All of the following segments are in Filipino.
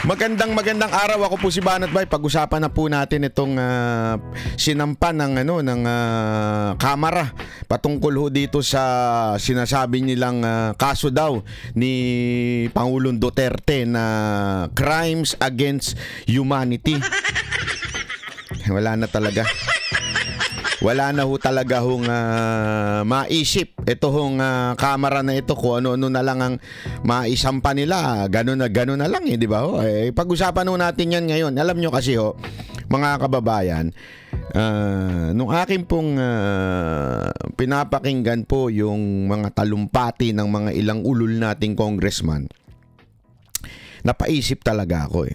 Magandang araw. Ako po si Banat Bay. Pag-usapan na po natin itong sinampan ng kamara patungkol ho dito sa sinasabi nilang kaso daw ni Pangulong Duterte na crimes against humanity. Wala na talaga. Wala na ho talaga hong maisip. Ito hong kamera na ito, kung ano-ano na lang ang maisampa nila. Ganun na lang di ba? Pag-usapan ho natin yan ngayon. Alam nyo kasi mga kababayan, nung akin pong pinapakinggan po yung mga talumpati ng mga ilang ulul nating congressman, napaisip talaga ako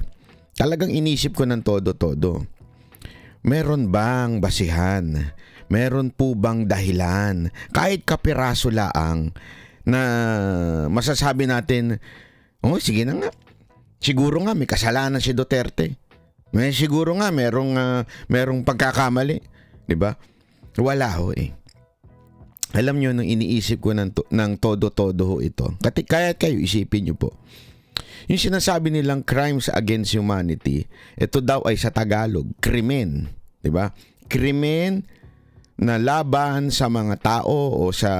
Talagang inisip ko ng todo-todo. Meron bang basihan? Meron po bang dahilan? Kahit kapiraso laang na masasabi natin, sige na nga. Siguro nga may kasalanan si Duterte. Siguro nga merong pagkakamali. Diba? Wala ho Alam nyo, nung iniisip ko ng todo-todo ho ito, kaya kayo isipin nyo po. Yung sinasabi nilang crimes against humanity, ito daw ay sa Tagalog, krimen. Diba? Krimen na laban sa mga tao o sa,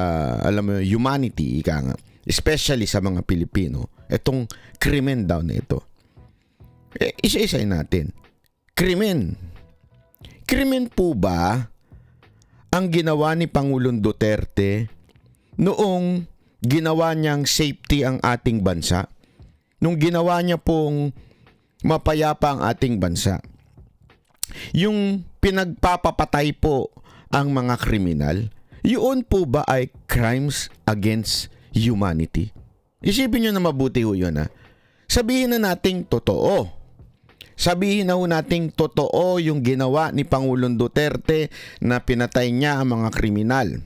humanity, ika nga. Especially sa mga Pilipino. Itong krimen daw na ito. Isa-isay natin. Krimen. Krimen po ba ang ginawa ni Pangulong Duterte noong ginawa niyang safety ang ating bansa? Nung ginawa niya pong mapayapa ang ating bansa, yung pinagpapapatay po ang mga kriminal, yun po ba ay crimes against humanity? Isipin nyo na mabuti ho yun Sabihin na nating totoo. Sabihin na ho nating totoo yung ginawa ni Pangulong Duterte na pinatay niya ang mga kriminal.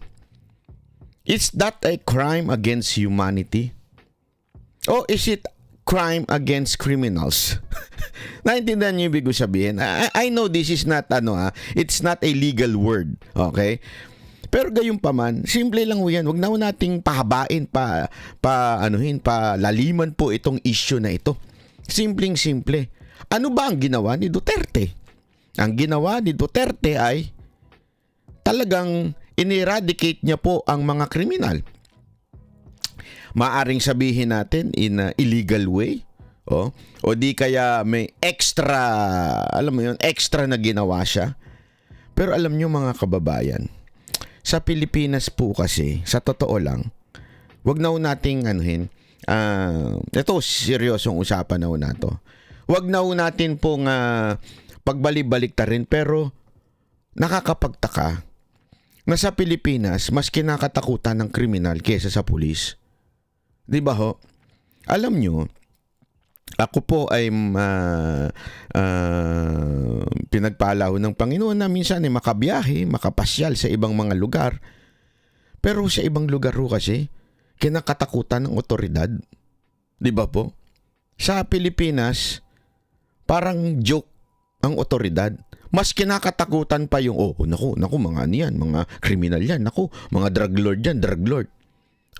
Is that a crime against humanity? O is it crime against criminals? Naintindihan niyo yung ibig sabihin? I know this is not it's not a legal word, okay? Pero gayon pa man, simple lang ho yan. Huwag na ho nating pahabain, laliman po itong issue na ito. Simpleng-simple. Ano ba ang ginawa ni Duterte? Ang ginawa ni Duterte ay talagang ineradicate niya po ang mga kriminal. Maaring sabihin natin in a illegal way, o di kaya may extra, extra na ginawa siya. Pero alam nyo mga kababayan, sa Pilipinas po kasi, sa totoo lang, wag na ho nating ito seryosong usapan na ho na to. Wag na ho natin pong pagbalik-balik ta rin, pero nakakapagtaka na sa Pilipinas mas kinakatakutan ng kriminal kaysa sa pulis. Di ba ho? Alam nyo, ako po ay pinagpala ho ng Panginoon na minsan ay makabiyahe, makapasyal sa ibang mga lugar. Pero sa ibang lugar ho kasi, kinakatakutan ng otoridad. Di ba po? Sa Pilipinas, parang joke ang otoridad. Mas kinakatakutan pa yung, naku, mga yan, mga kriminal yan, naku, mga drug lord yan, drug lord.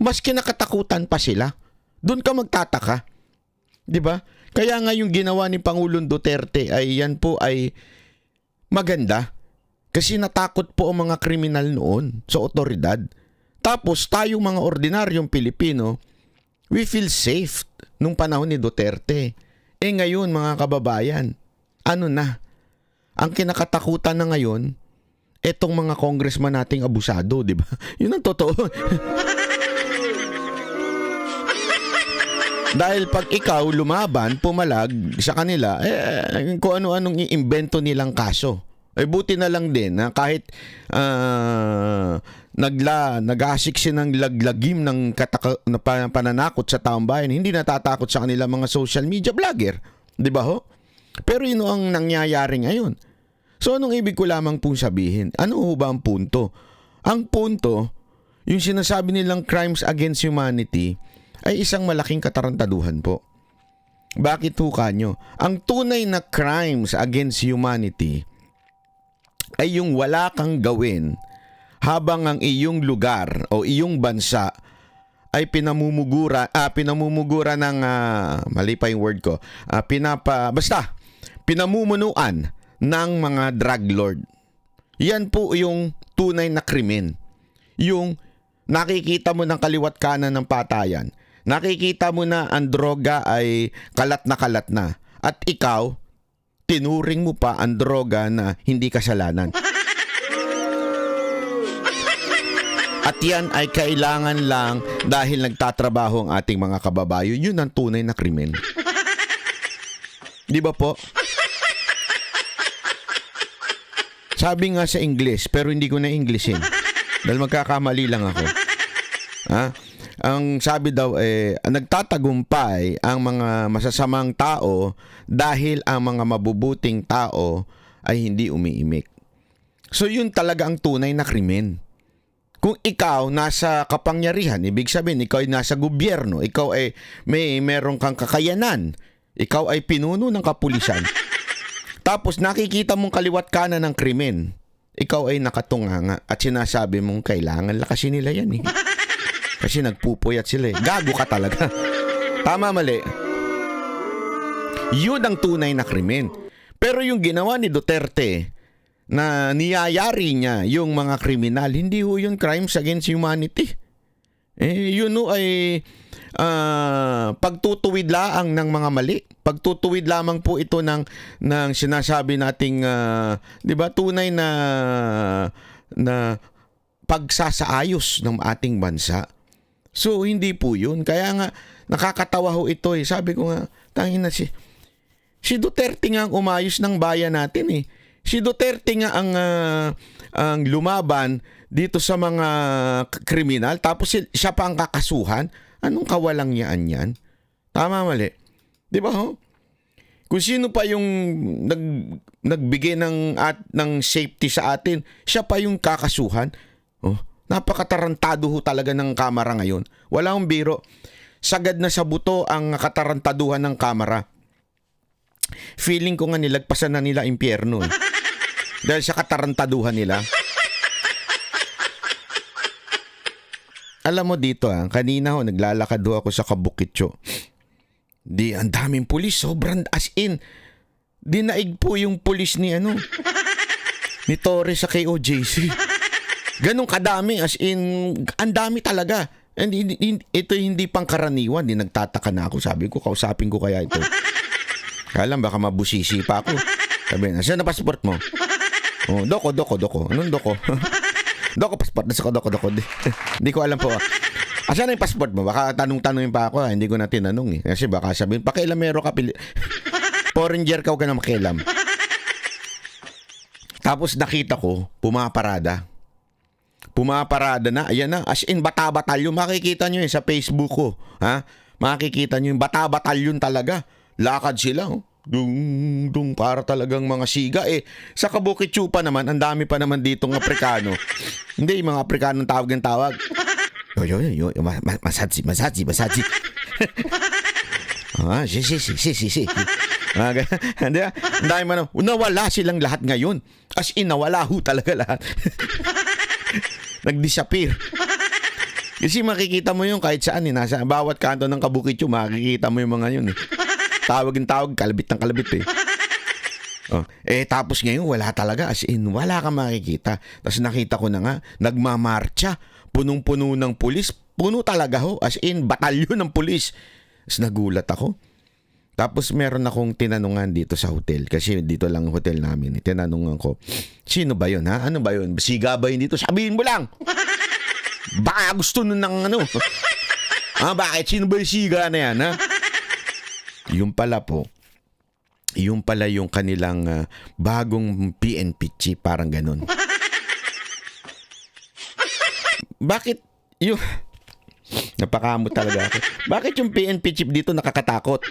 Mas kinakatakutan pa sila. Doon ka magtataka. 'Di ba? Kaya nga yung ginawa ni Pangulong Duterte ay yan po ay maganda. Kasi natakot po ang mga kriminal noon sa otoridad. Tapos tayong mga ordinaryong Pilipino, we feel safe nung panahon ni Duterte. Ngayon mga kababayan, ano na? Ang kinakatakutan na ngayon, etong mga congressman nating abusado, 'di ba? Yun ang totoo. Dahil pag ikaw lumaban, pumalag sa kanila, kung ano-anong iimbento nilang kaso. Buti na lang din na kahit nag-aasiksi ng laglagim ng pananakot sa taong bayan, hindi natatakot sa kanila mga social media vlogger. Di ba ho? Pero yun ang nangyayari ngayon. So anong ibig ko lamang pong sabihin? Ano ho ba ang punto? Ang punto, yung sinasabi nilang crimes against humanity, ay isang malaking katarantaduhan po. Bakit ho kanyo? Ang tunay na crimes against humanity ay yung wala kang gawin habang ang iyong lugar o iyong bansa ay pinamumugura ng mali pa yung word ko. Pinamumunuan ng mga drug lord. Yan po yung tunay na krimen. Yung nakikita mo ng kaliwat kanan ng patayan. Nakikita mo na ang droga ay kalat na. At ikaw, tinuring mo pa ang droga na hindi kasalanan. At yan ay kailangan lang dahil nagtatrabaho ang ating mga kababayan. Yun ang tunay na krimen. Di ba po? Sabi nga sa English, pero hindi ko na Englishin. Dahil magkakamali lang ako. Ang sabi daw nagtatagumpay ang mga masasamang tao dahil ang mga mabubuting tao ay hindi umiimik. So yun talaga ang tunay na krimen. Kung ikaw nasa kapangyarihan, ibig sabihin ikaw ay nasa gobyerno, ikaw ay meron kang kakayanan, ikaw ay pinuno ng kapulisan. Tapos nakikita mong kaliwat kanan ng krimen, ikaw ay nakatunganga at sinasabi mong kailangan lakasin nila yan eh. Kasi nagpupuyat sila eh. Gago ka talaga. Tama, mali. Yun ang tunay na krimen. Pero yung ginawa ni Duterte na niyayari niya yung mga kriminal, hindi ho yun crimes against humanity. Yun ho ay pagtutuwid laang ng mga mali. Pagtutuwid lamang po ito ng sinasabi nating, di ba, tunay na pagsasaayos ng ating bansa. So, hindi po yun. Kaya nga, nakakatawa ho ito eh. Sabi ko nga, tangin na si Duterte nga ang umayos ng bayan natin eh. Si Duterte nga ang lumaban dito sa mga kriminal, tapos siya pa ang kakasuhan. Anong kawalang yaan yan? Tama, mali. Di ba ho? Kung sino pa yung nagbigay ng safety sa atin, siya pa yung kakasuhan. Oh, napakatarantado ho talaga ng kamera ngayon. Wala akong biro. Sagad na sa buto ang katarantaduhan ng kamera. Feeling ko nga nilagpasan na nila impyerno eh. Dahil sa katarantaduhan nila. Alam mo dito kanina ho naglalakad ho ako sa Kabukitcho. Di ang daming pulis, sobrang as in. Dinaig po yung pulis ni ni Torres sa KOJC. Ganong kadami, as in ang dami talaga. And ito hindi pangkaraniwan, di nagtataka na ako. Sabi ko, kausapin ko kaya ito. Kaya baka mabusisi pa ako. Sabi na, saan na passport mo? Oh, doko. Anong doko? Doko passport. Nasa ko doko. Hindi ko alam po. Asan na yung passport mo? Baka tanong-tanongin pa ako. Hindi ko na tinanong eh. Kasi baka sabihin, pakialamero ka. Foreigner ka, huwag ka na makialam. Tapos nakita ko, pumaparada na. Ayan na. As in, bata-batalyon. Makikita nyo sa Facebook ko. Makikita nyo yung bata-batalyon talaga. Lakad sila. Dung para talagang mga siga sa Kabukitcho pa naman ang dami pa naman ditong Aprikano. Hindi yung mga Aprikano tawag yo masaji si hindi ang dami man nawala silang lahat ngayon, as in nawala ho talaga lahat. Nag-disappear. Kasi makikita mo yung kahit saan nasa bawat kanto ng Kabukitcho makikita mo yung mga yun tawag, kalabit ng kalabit tapos ngayon wala talaga, as in wala kang makikita. Tapos nakita ko na nga nagmamarcha, punong-puno ng pulis, puno talaga ho, as in batalyon ng pulis. Tapos nagulat ako. Tapos meron akong tinanungan dito sa hotel, kasi dito lang ang hotel namin. Tinanungan ko, sino ba yun ano ba yun, siga ba yun dito? Sabihin mo lang. Baka gusto nun ng bakit, sino ba yung siga na yan Yung pala yung kanilang bagong PNP chief, parang ganun. Bakit yung napakamot talaga ako. Bakit yung PNP chief dito nakakatakot?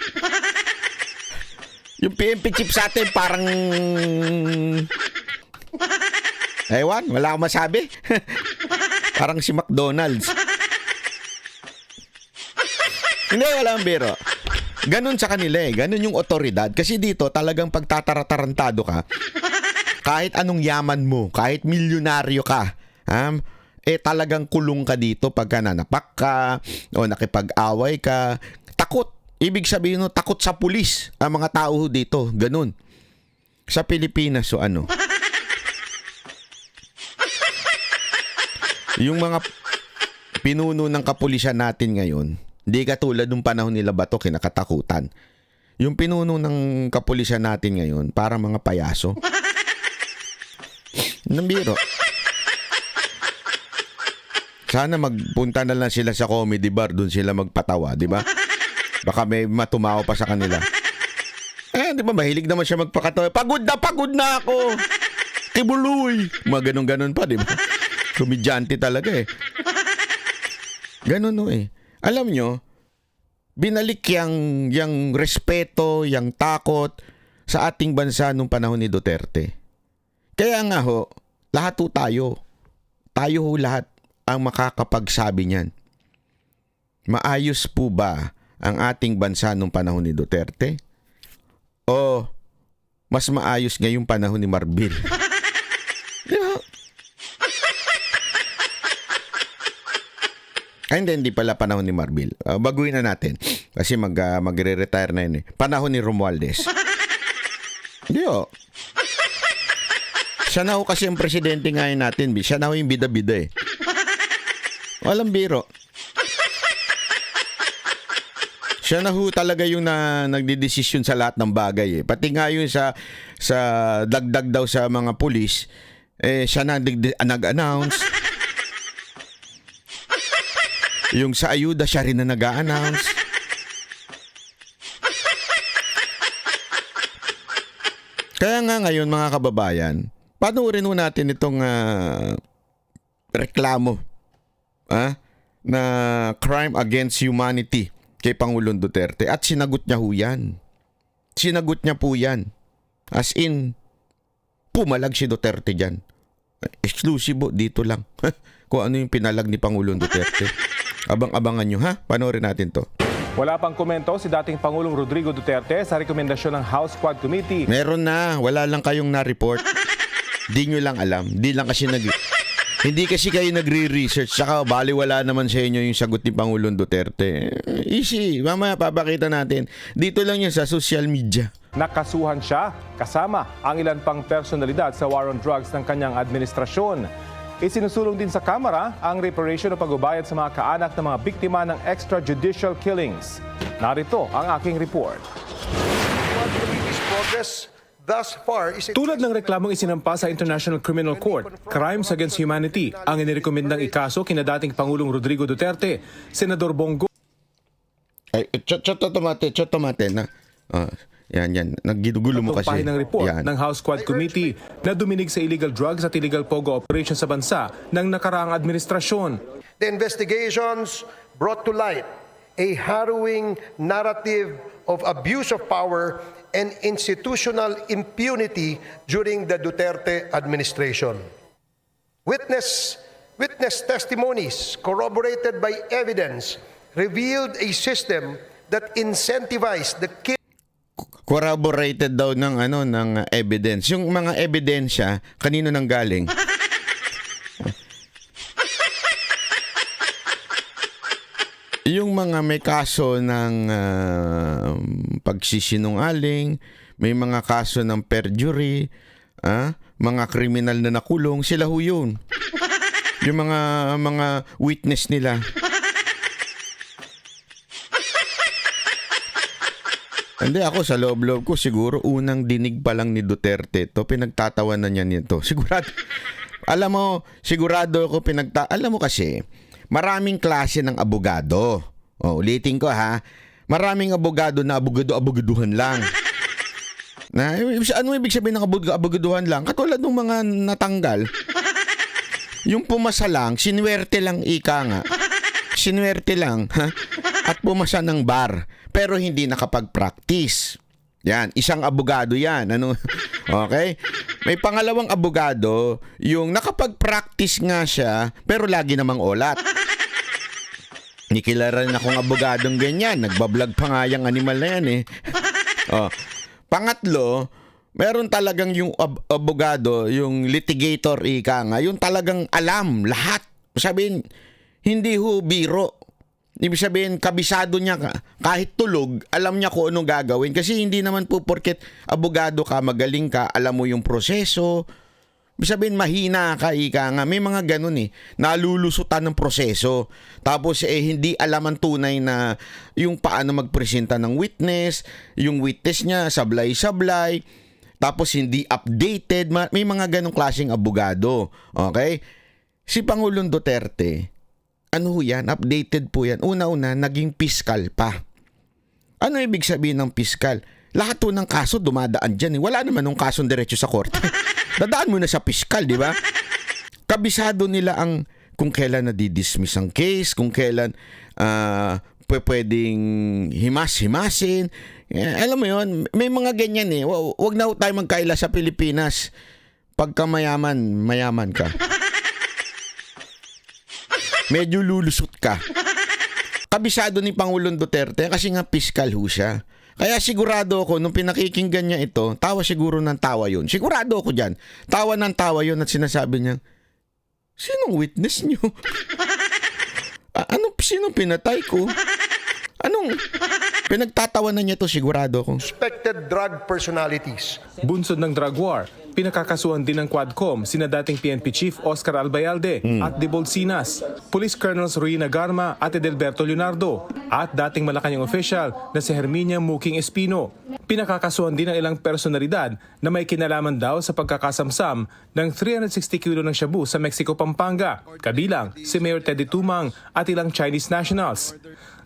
Yung PNP chief sa atin parang ewan, wala akong masabi. Parang si McDonald's. Hindi, wala ang biro. Ganon sa kanila ganon yung otoridad. Kasi dito talagang pagtatatarantado ka, kahit anong yaman mo, kahit milyonaryo ka, talagang kulong ka dito pagka nanapak ka o nakipag-away ka. Takot. Ibig sabihin no, takot sa pulis ang mga tao dito. Ganun. Sa Pilipinas, so ano? Yung mga pinuno ng kapulisan natin ngayon, hindi katulad nung panahon nila Bato, kinakatakutan. Yung pinuno ng kapulisan natin ngayon, para mga payaso. Nambiro. Sana magpunta na lang sila sa comedy bar, doon sila magpatawa, di ba? Baka may matumawa pa sa kanila. Di ba, mahilig naman siya magpakatawa. Pagod na ako! Kibuloy! Mga ganun-ganun pa, di ba? Komedyante talaga eh. Ganun no eh. Alam nyo, binalik yang respeto, yang takot sa ating bansa nung panahon ni Duterte. Kaya nga ho, lahat ho tayo lahat ang makakapagsabi niyan. Maayos po ba ang ating bansa nung panahon ni Duterte? O mas maayos ngayong panahon ni Marbil? Di ba? Hindi pala panahon ni Marbil. Baguhin na natin. Kasi magre-retire na yun eh. Panahon ni Romualdez. Hindi o. Siya na ho kasi ang presidente ngayon natin. Siya na ho yung bida-bida eh. Walang biro. Siya na ho talaga yung nagdidesisyon sa lahat ng bagay eh. Pati nga yung sa dagdag daw sa mga pulis, siya na nag-announce. Yung sa ayuda, siya rin na nag-a-announce. Kaya nga ngayon mga kababayan, panoorin ho natin itong reklamo na crime against humanity kay Pangulong Duterte. At sinagot niya ho yan. Sinagot niya po yan. As in, pumalag si Duterte dyan. Exclusive dito lang. Kung ano yung pinalag ni Pangulong Duterte. Abang-abangan nyo ha. Panoorin natin to. Wala pang komento si dating Pangulong Rodrigo Duterte sa rekomendasyon ng House Quad Committee. Meron na. Wala lang kayong na-report. Di nyo lang alam. Hindi kasi kayo nagre-research. Saka baliwala naman sa inyo yung sagot ni Pangulong Duterte. Easy. Mamaya papakita natin. Dito lang yan sa social media. Nakasuhan siya kasama ang ilan pang personalidad sa war on drugs ng kanyang administrasyon. Isinusulong din sa Kamara ang reparation o pagbabayad sa mga kaanak ng mga biktima ng extrajudicial killings. Narito ang aking report. Tulad ng reklamong isinampa sa International Criminal Court, Crimes Against Humanity ang inirekomendang ikaso kina dating Pangulong Rodrigo Duterte, Senador Bongo. Chotomate na. Yan. Naggidugulo mo kasi. Pahinang report yan. ng House Quad Committee na duminig sa illegal drugs at illegal pogo operation sa bansa ng nakaraang administrasyon. The investigations brought to light a harrowing narrative of abuse of power and institutional impunity during the Duterte administration. Witness testimonies corroborated by evidence revealed a system that incentivized the Corroborated daw ng evidence. Yung mga ebidensya kanino nang galing? Yung mga may kaso ng pagsisinungaling, may mga kaso ng perjury, mga kriminal na nakulong, sila ho yun. Yung mga witness nila. Hindi, ako sa loob-loob ko, siguro unang dinig pa lang ni Duterte to, pinagtatawanan niya nito. Sigurado ako alam mo kasi, maraming klase ng abogado. Ulitin ko ha. Maraming abogado na abogaduhan lang. Ano ibig sabihin ng abogaduhan lang? Katulad ng mga natanggal. Yung pumasa lang, sinuwerte lang ika nga. Sinuwerte lang, ha? At pumasa ng bar, pero hindi nakapag-practice. Yan, isang abogado yan. Okay? May pangalawang abogado, yung nakapag-practice nga siya, pero lagi namang olat. Nikilala rin akong abogadong ganyan. Nagbablog pa nga yung animal na yan eh. Pangatlo, meron talagang yung abogado, yung litigator ika nga, yung talagang alam lahat Sabihin, hindi ho biro. Ibig sabihin, kabisado niya kahit tulog, alam niya kung anong gagawin. Kasi hindi naman po porket abogado ka, magaling ka, alam mo yung proseso. Ibig sabihin, mahina ka, ika nga. May mga ganun nalulusutan ng proseso. Tapos hindi alam ang tunay na yung paano magpresenta ng witness, yung witness niya, sablay-sablay. Tapos hindi updated. May mga ganung klaseng abogado. Okay? Si Pangulong Duterte, ano yan? Updated po yan. Una-una, naging piskal pa. Ano ibig sabihin ng piskal? Lahat po ng kaso dumadaan dyan. Wala naman ng kasong diretso sa korte. Dadaan mo na sa piskal, di ba? Kabisado nila ang kung kailan nadidismiss ang case, kung kailan pwedeng himas-himasin. Alam mo yon, may mga ganyan Huwag na tayo magkaila sa Pilipinas. Pagka mayaman ka. Medyo lulusot ka. Kabisado ni Pangulong Duterte kasi nga piskal ho siya. Kaya sigurado ako, nung pinakikinggan niya ito, tawa siguro ng tawa yun. Sigurado ako dyan. Tawa ng tawa yun at sinasabi niya, sinong witness niyo? Sinong pinatay ko? Anong pinagtatawanan niya to, sigurado ako. Suspected drug personalities. Bunsod ng drug war, pinakakasuhan din ng Quadcom sina dating PNP Chief Oscar Albayalde at Dibol Sinas, Police Colonels Ruina Garma at Edelberto Leonardo, at dating Malacanang official na si Herminia Muking Espino. Pinakakasuhan din ng ilang personalidad na may kinalaman daw sa pagkakasamsam ng 360 kilo ng shabu sa Mexico, Pampanga, kabilang si Mayor Teddy Tumang at ilang Chinese nationals.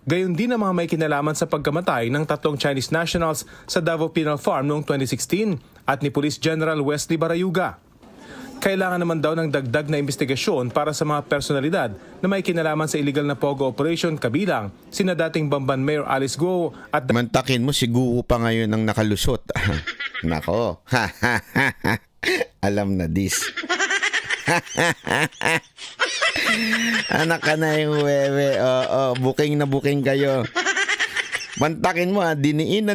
Gayon din ang mga may kinalaman sa pagkamatay ng 3 Chinese nationals sa Davao Penal Farm noong 2016 at ni Police General Wesley Barayuga. Kailangan naman daw ng dagdag na investigasyon para sa mga personalidad na may kinalaman sa illegal na pogo operation, kabilang sina dating Bamban Mayor Alice Guo at Mantakin mo, si Guo pa ngayon ang nakalusot. Nako. Alam na this. Anak ka na yung wewe. Booking na booking kayo. Mantakin mo, diniin.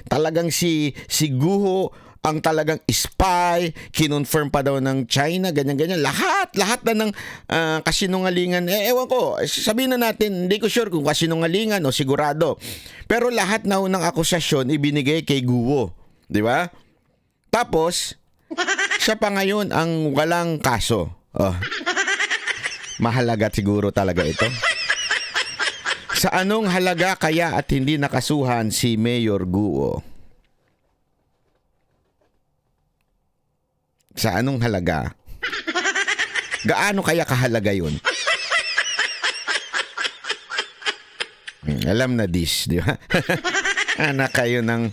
Talagang si Guho ang talagang spy, kinonfirm pa daw ng China, ganyan-ganyan. Lahat na ng kasinungalingan. Ewan ko, sabihin na natin, hindi ko sure kung kasinungalingan o sigurado. Pero lahat na ng akusasyon ibinigay kay Guo. Di ba? Tapos, siya pa ngayon ang walang kaso. Mahalaga siguro talaga ito. Sa anong halaga kaya at hindi nakasuhan si Mayor Guo? Sa anong halaga? Gaano kaya kahalaga yun? Alam na this, di ba? Anak kayo ng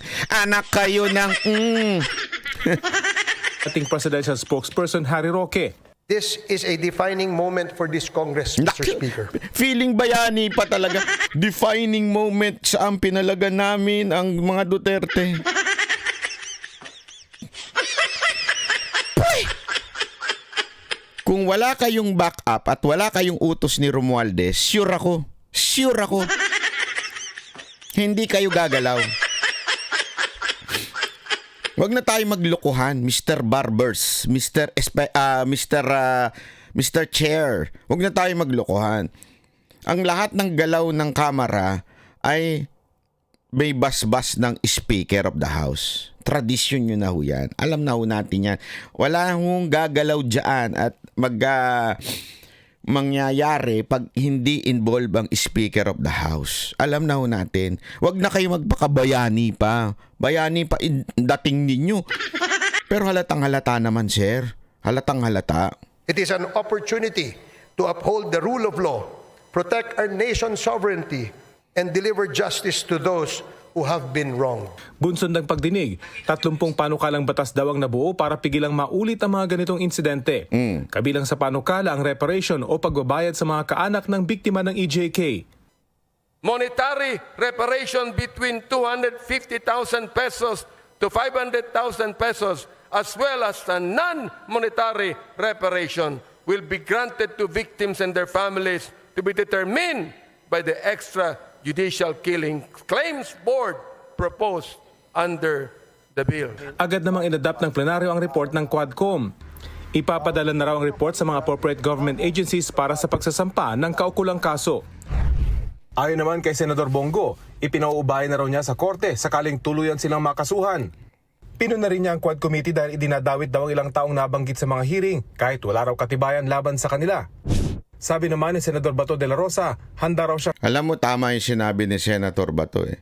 ating presidential spokesperson Harry Roque. This is a defining moment for this Congress, Mr. Speaker. Feeling bayani pa talaga. Defining moment saan pinalaga namin ang mga Duterte. Kung wala kayong backup at wala kayong utos ni Romualdez, sure ako. Hindi kayo gagalaw. Wag na tayo maglokohan, Mr. Barbers, Mr. Chair. Wag na tayo maglokohan. Ang lahat ng galaw ng kamera ay may basbas ng Speaker of the House. Tradisyon nyo na ho yan. Alam na ho natin yan. Wala hong gagalaw dyan at mangyayari pag hindi involve ang Speaker of the House. Alam na ho natin. Wag na kayo magpakabayani pa. Bayani pa dating ninyo. Pero halatang halata naman, sir. Halatang halata. It is an opportunity to uphold the rule of law, protect our nation's sovereignty, and deliver justice to those who have been wronged. Bunsod ng pagdinig, 30 panukalang batas daw ang nabuo para pigilang maulit ang mga ganitong insidente. Kabilang sa panukala ang reparation o pagbabayad sa mga kaanak ng biktima ng EJK. Monetary reparation between 250,000 pesos to 500,000 pesos, as well as a non-monetary reparation, will be granted to victims and their families to be determined by the extrajudicial killing claims board proposed under the bill. Agad namang inadapt ng plenaryo ang report ng Quadcom. Ipapadala na raw ang report sa mga appropriate government agencies para sa pagsasampa ng kaukulang kaso. Ayon naman kay Senador Bongo, ipinauubayan na raw niya sa korte sakaling tuluyan silang makasuhan. Pino na rin niya ang Quad Committee dahil idinadawit daw ang ilang taong nabanggit sa mga hearing kahit wala raw katibayan laban sa kanila. Sabi naman ni Senador Bato de la Rosa, handa raw siya. Alam mo, tama yung sinabi ni Senator Bato eh.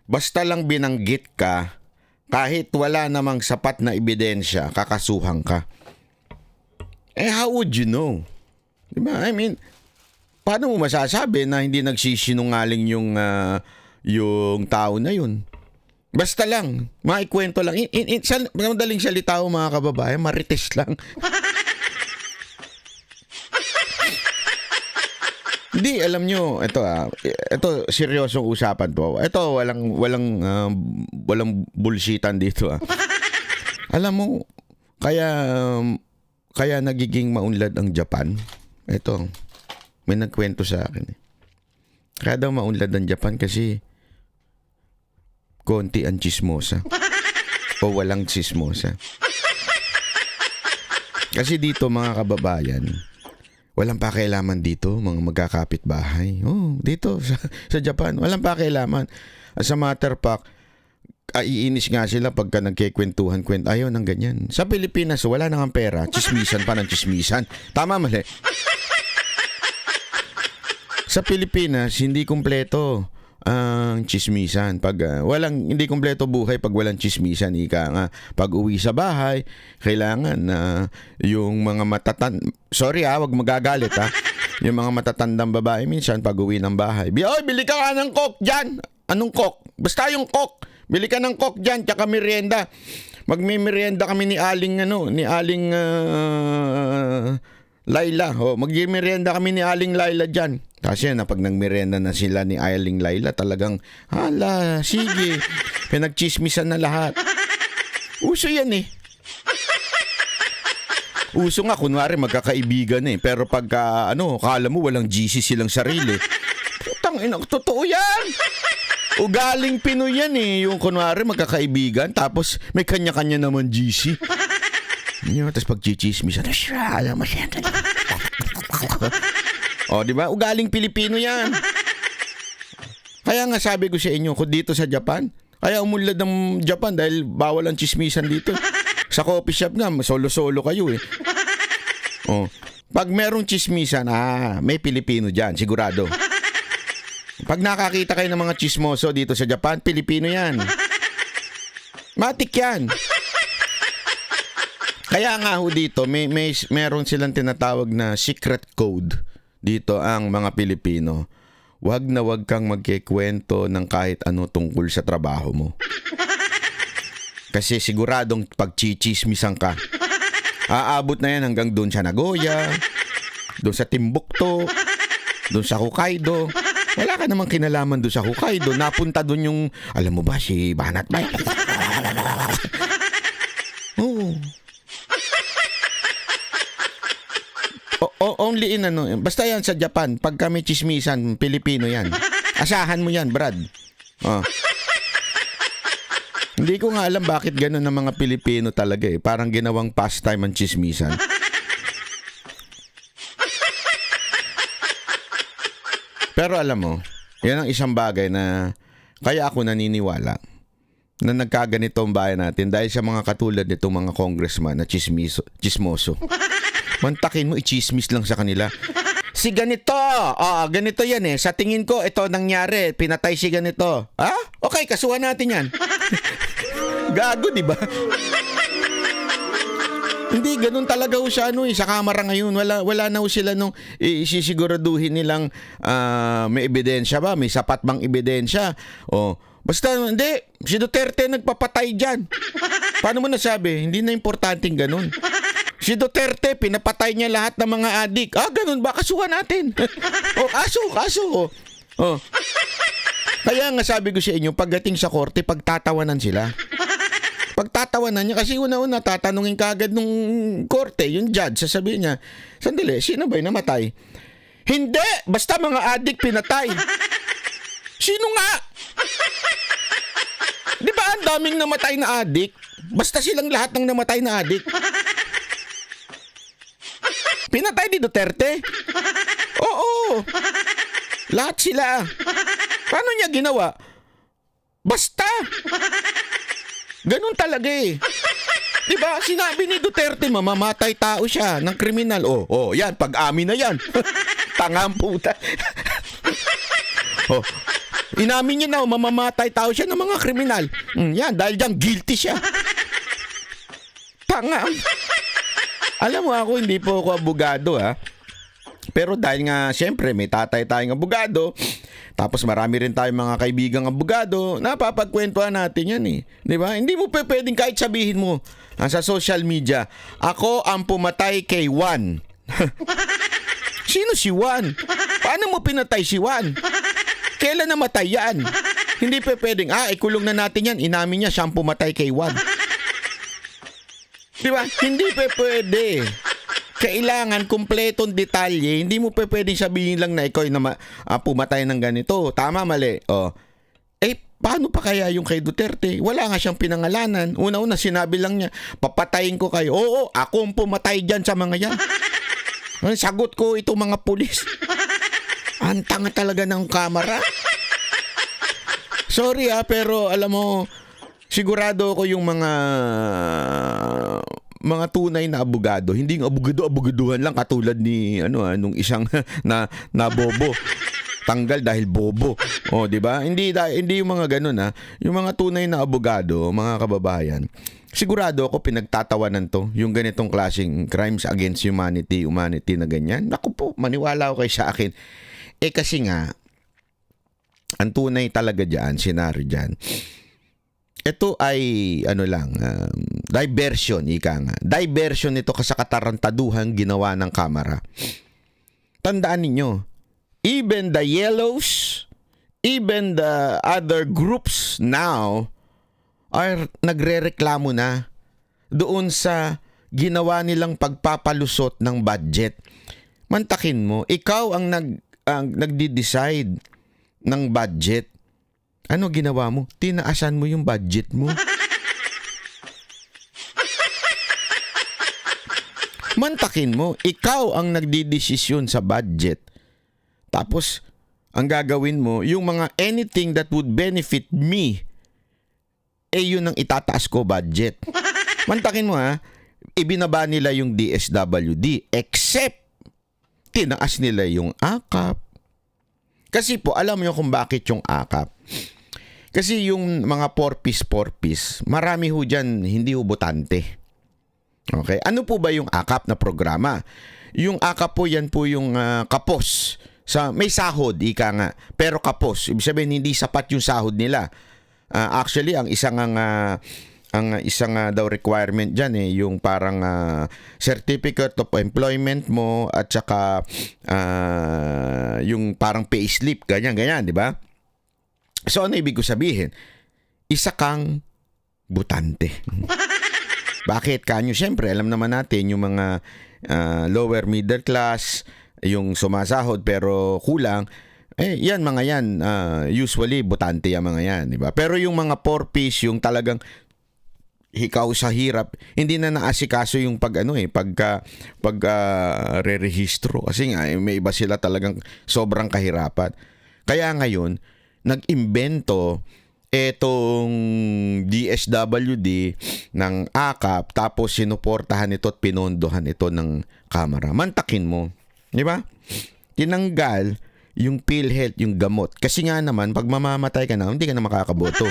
Basta lang binanggit ka, kahit wala namang sapat na ebidensya, kakasuhan ka. Eh, how would you know? Diba? I mean, paano mo masasabi na hindi nagsisinungaling yung tao na yun? Basta lang, maikwento lang. Sa madaling salita ko, mga kababayan, marites lang. Hindi, alam nyo, ito seryosong usapan to. Ito, walang bullshitan dito. Alam mo, kaya nagiging maunlad ang Japan. Ito, may nagkwento sa akin. Kaya daw maunlad ang Japan kasi konti ang chismosa. O walang chismosa. Kasi dito, mga kababayan, walang pakialaman dito, mga magkakapit-bahay. Oh, dito sa Japan, walang pakialaman. As a matter of fact, iinis nga sila pagka nagkikwentuhan. Ayaw ng ganyan. Sa Pilipinas, wala nang pera. Chismisan pa ng chismisan. Tama, mali. Sa Pilipinas, hindi kumpleto ang chismisan. Pag hindi kumpleto buhay pag walang chismisan, ika nga. Pag uwi sa bahay, kailangan yung mga sorry wag magagalit yung mga matatandang babae minsan pag uwi ng bahay. Bili ka ng coke dyan. Anong coke? Basta yung coke. Bili ka ng coke dyan, tsaka merienda. Magmimerienda kami ni Aling Laila. Magmimerienda kami ni Aling Laila dyan. Kasi pag nagmerienda na sila ni Aling Laila, talagang, hala, sige. Pinagchismisan na lahat. Uso yan eh. Uso nga, kunwari magkakaibigan eh. Pero pagka, kala mo walang GC silang sarili. Putang ina, totoo yan. Ugaling Pinoy yan eh. Yung kunwari magkakaibigan, tapos may kanya-kanya naman GC. Tapos pag chichismisan, alam mo siya. Di ba? Ugaling Pilipino yan. Kaya nga sabi ko sa inyo, kung dito sa Japan, kaya umunlad ng Japan dahil bawal ang chismisan dito. Sa coffee shop nga, solo-solo kayo eh. Pag merong chismisan, may Pilipino dyan, sigurado. Pag nakakita kayo ng mga chismoso dito sa Japan, Pilipino yan. Matik yan. Kaya nga dito, meron silang tinatawag na secret code. Dito ang mga Pilipino, wag na wag kang magkikwento ng kahit ano tungkol sa trabaho mo. Kasi siguradong pagchichismisan ka, aabot na yan hanggang doon sa Nagoya, doon sa Timbuktu, doon sa Hokkaido. Wala ka namang kinalaman doon sa Hokkaido. Napunta doon yung, alam mo ba, si Banat ba? Oo. Only in basta yan sa Japan, pag kami chismisan, Pilipino yan. Asahan mo yan, Brad. Hindi ko nga alam bakit ganun ng mga Pilipino talaga eh. Parang ginawang pastime ang chismisan. Pero alam mo, yan ang isang bagay na kaya ako naniniwala na nagkaganito ang bayan natin dahil sa mga katulad nitong mga congressman na chismoso. Mantakin mo, i-chismis lang sa kanila. Si ganito, ganito yan eh. Sa tingin ko, ito nangyari. Pinatay si ganito. Okay, kasuhan natin yan. Gago, di ba? Hindi, ganun talaga siya sa kamera ngayon. Wala na sila nung isisiguraduhin nilang may ebidensya ba? May sapat bang ebidensya? Basta, hindi. Si Duterte nagpapatay dyan. Paano mo nasabi? Hindi na importanteng ganun. Si Duterte, pinapatay niya lahat ng mga adik. Ganun ba? Kasuhan natin. Kaso. Kaya nga sabi ko sa inyo, pagdating sa korte, pagtatawanan sila. Pagtatawanan niya, kasi una-una, tatanungin kagad nung korte, yung judge, sasabihin niya, sandali, sino ba yung namatay? Hindi! Basta mga adik pinatay. Sino nga? Di ba ang daming namatay na adik? Basta silang lahat ng namatay na adik. Pinatay ni Duterte? Oo. Lahat sila. Paano niya ginawa? Basta. Ganun talaga eh. Diba? Sinabi ni Duterte, mamamatay tao siya ng kriminal. Oh, yan. Pag-amin na yan. Tangang puta. Inamin niya na, mamamatay tao siya ng mga kriminal. Yan, dahil dyan, guilty siya. Tanga. Alam mo ako, hindi po ako abogado ha. Pero dahil nga, syempre, may tatay tayong abogado, tapos marami rin tayong mga kaibigang abogado, napapagkwentuhan natin yan eh. Di ba? Hindi mo pwedeng kahit sabihin mo sa social media, ako ang pumatay kay Juan. Sino si Juan? Paano mo pinatay si Juan? Kailan namatay yan? Hindi pwedeng, ikulong na natin yan, inamin niya siyang pumatay kay Juan. Di ba? Hindi pwede. Kailangan kumpletong detalye. Hindi mo pwedeng sabihin lang na ikaw ay pumatay ng ganito. Tama, mali. Paano pa kaya yung kay Duterte? Wala nga siyang pinangalanan. Una-una, sinabi lang niya, papatayin ko kayo. Oo, ako ang pumatay dyan sa mga yan. Sagot ko itong mga pulis. Ang tanga talaga ng kamera. Sorry pero alam mo, sigurado ko yung mga tunay na abogado, hindi yung abogaduhan lang katulad ni nung isang na bobo. Tanggal dahil bobo. Di ba? Hindi yung mga ganun Yung mga tunay na abogado, mga kababayan. Sigurado ako pinagtatawanan to, yung ganitong klaseng crimes against humanity na ganyan. Naku po, maniwala ko kayo sa akin. Kasi nga, ang tunay talaga dyan, senaryo dyan, ito ay, diversion, ika nga. Diversion ito sa katarantaduhan ginawa ng Kamara. Tandaan ninyo, even the yellows, even the other groups now, ay nagrereklamo na doon sa ginawa nilang pagpapalusot ng budget. Mantakin mo, ikaw ang nagdi-decide ng budget. Ano ginawa mo? Tinaasan mo yung budget mo. Mantakin mo, ikaw ang nagdidesisyon sa budget. Tapos, ang gagawin mo, yung mga anything that would benefit me, yun ang itataas ko budget. Mantakin mo ibinaba nila yung DSWD, except tinaas nila yung AKAP. Kasi po, alam niyo kung bakit yung AKAP. Kasi yung mga 4-piece, marami ho dyan, hindi ho botante. Okay? Ano po ba yung AKAP na programa? Yung AKAP po, yan po yung kapos. May sahod, ika nga. Pero kapos. Ibig sabihin, hindi sapat yung sahod nila. Actually, ang isang daw requirement dyan yung parang certificate of employment mo at saka yung parang payslip, ganyan, di ba? So, ano ibig ko sabihin? Isa kang butante. Bakit? Kanyo, syempre, alam naman natin yung mga lower middle class, yung sumasahod pero kulang, yan mga yan, usually butante yung mga yan, di ba? Pero yung mga 4-piece, yung talagang ikaw sa hirap, hindi na naasikaso yung re-rehistro. Kasi nga, may iba sila talagang sobrang kahirapan. Kaya ngayon, nag-imbento etong DSWD ng AKAP, tapos sinuportahan ito at pinondohan ito ng Kamara. Mantakin mo. Di ba? Tinanggal yung PhilHealth, yung gamot. Kasi nga naman, pag mamamatay ka na, hindi ka na makakaboto.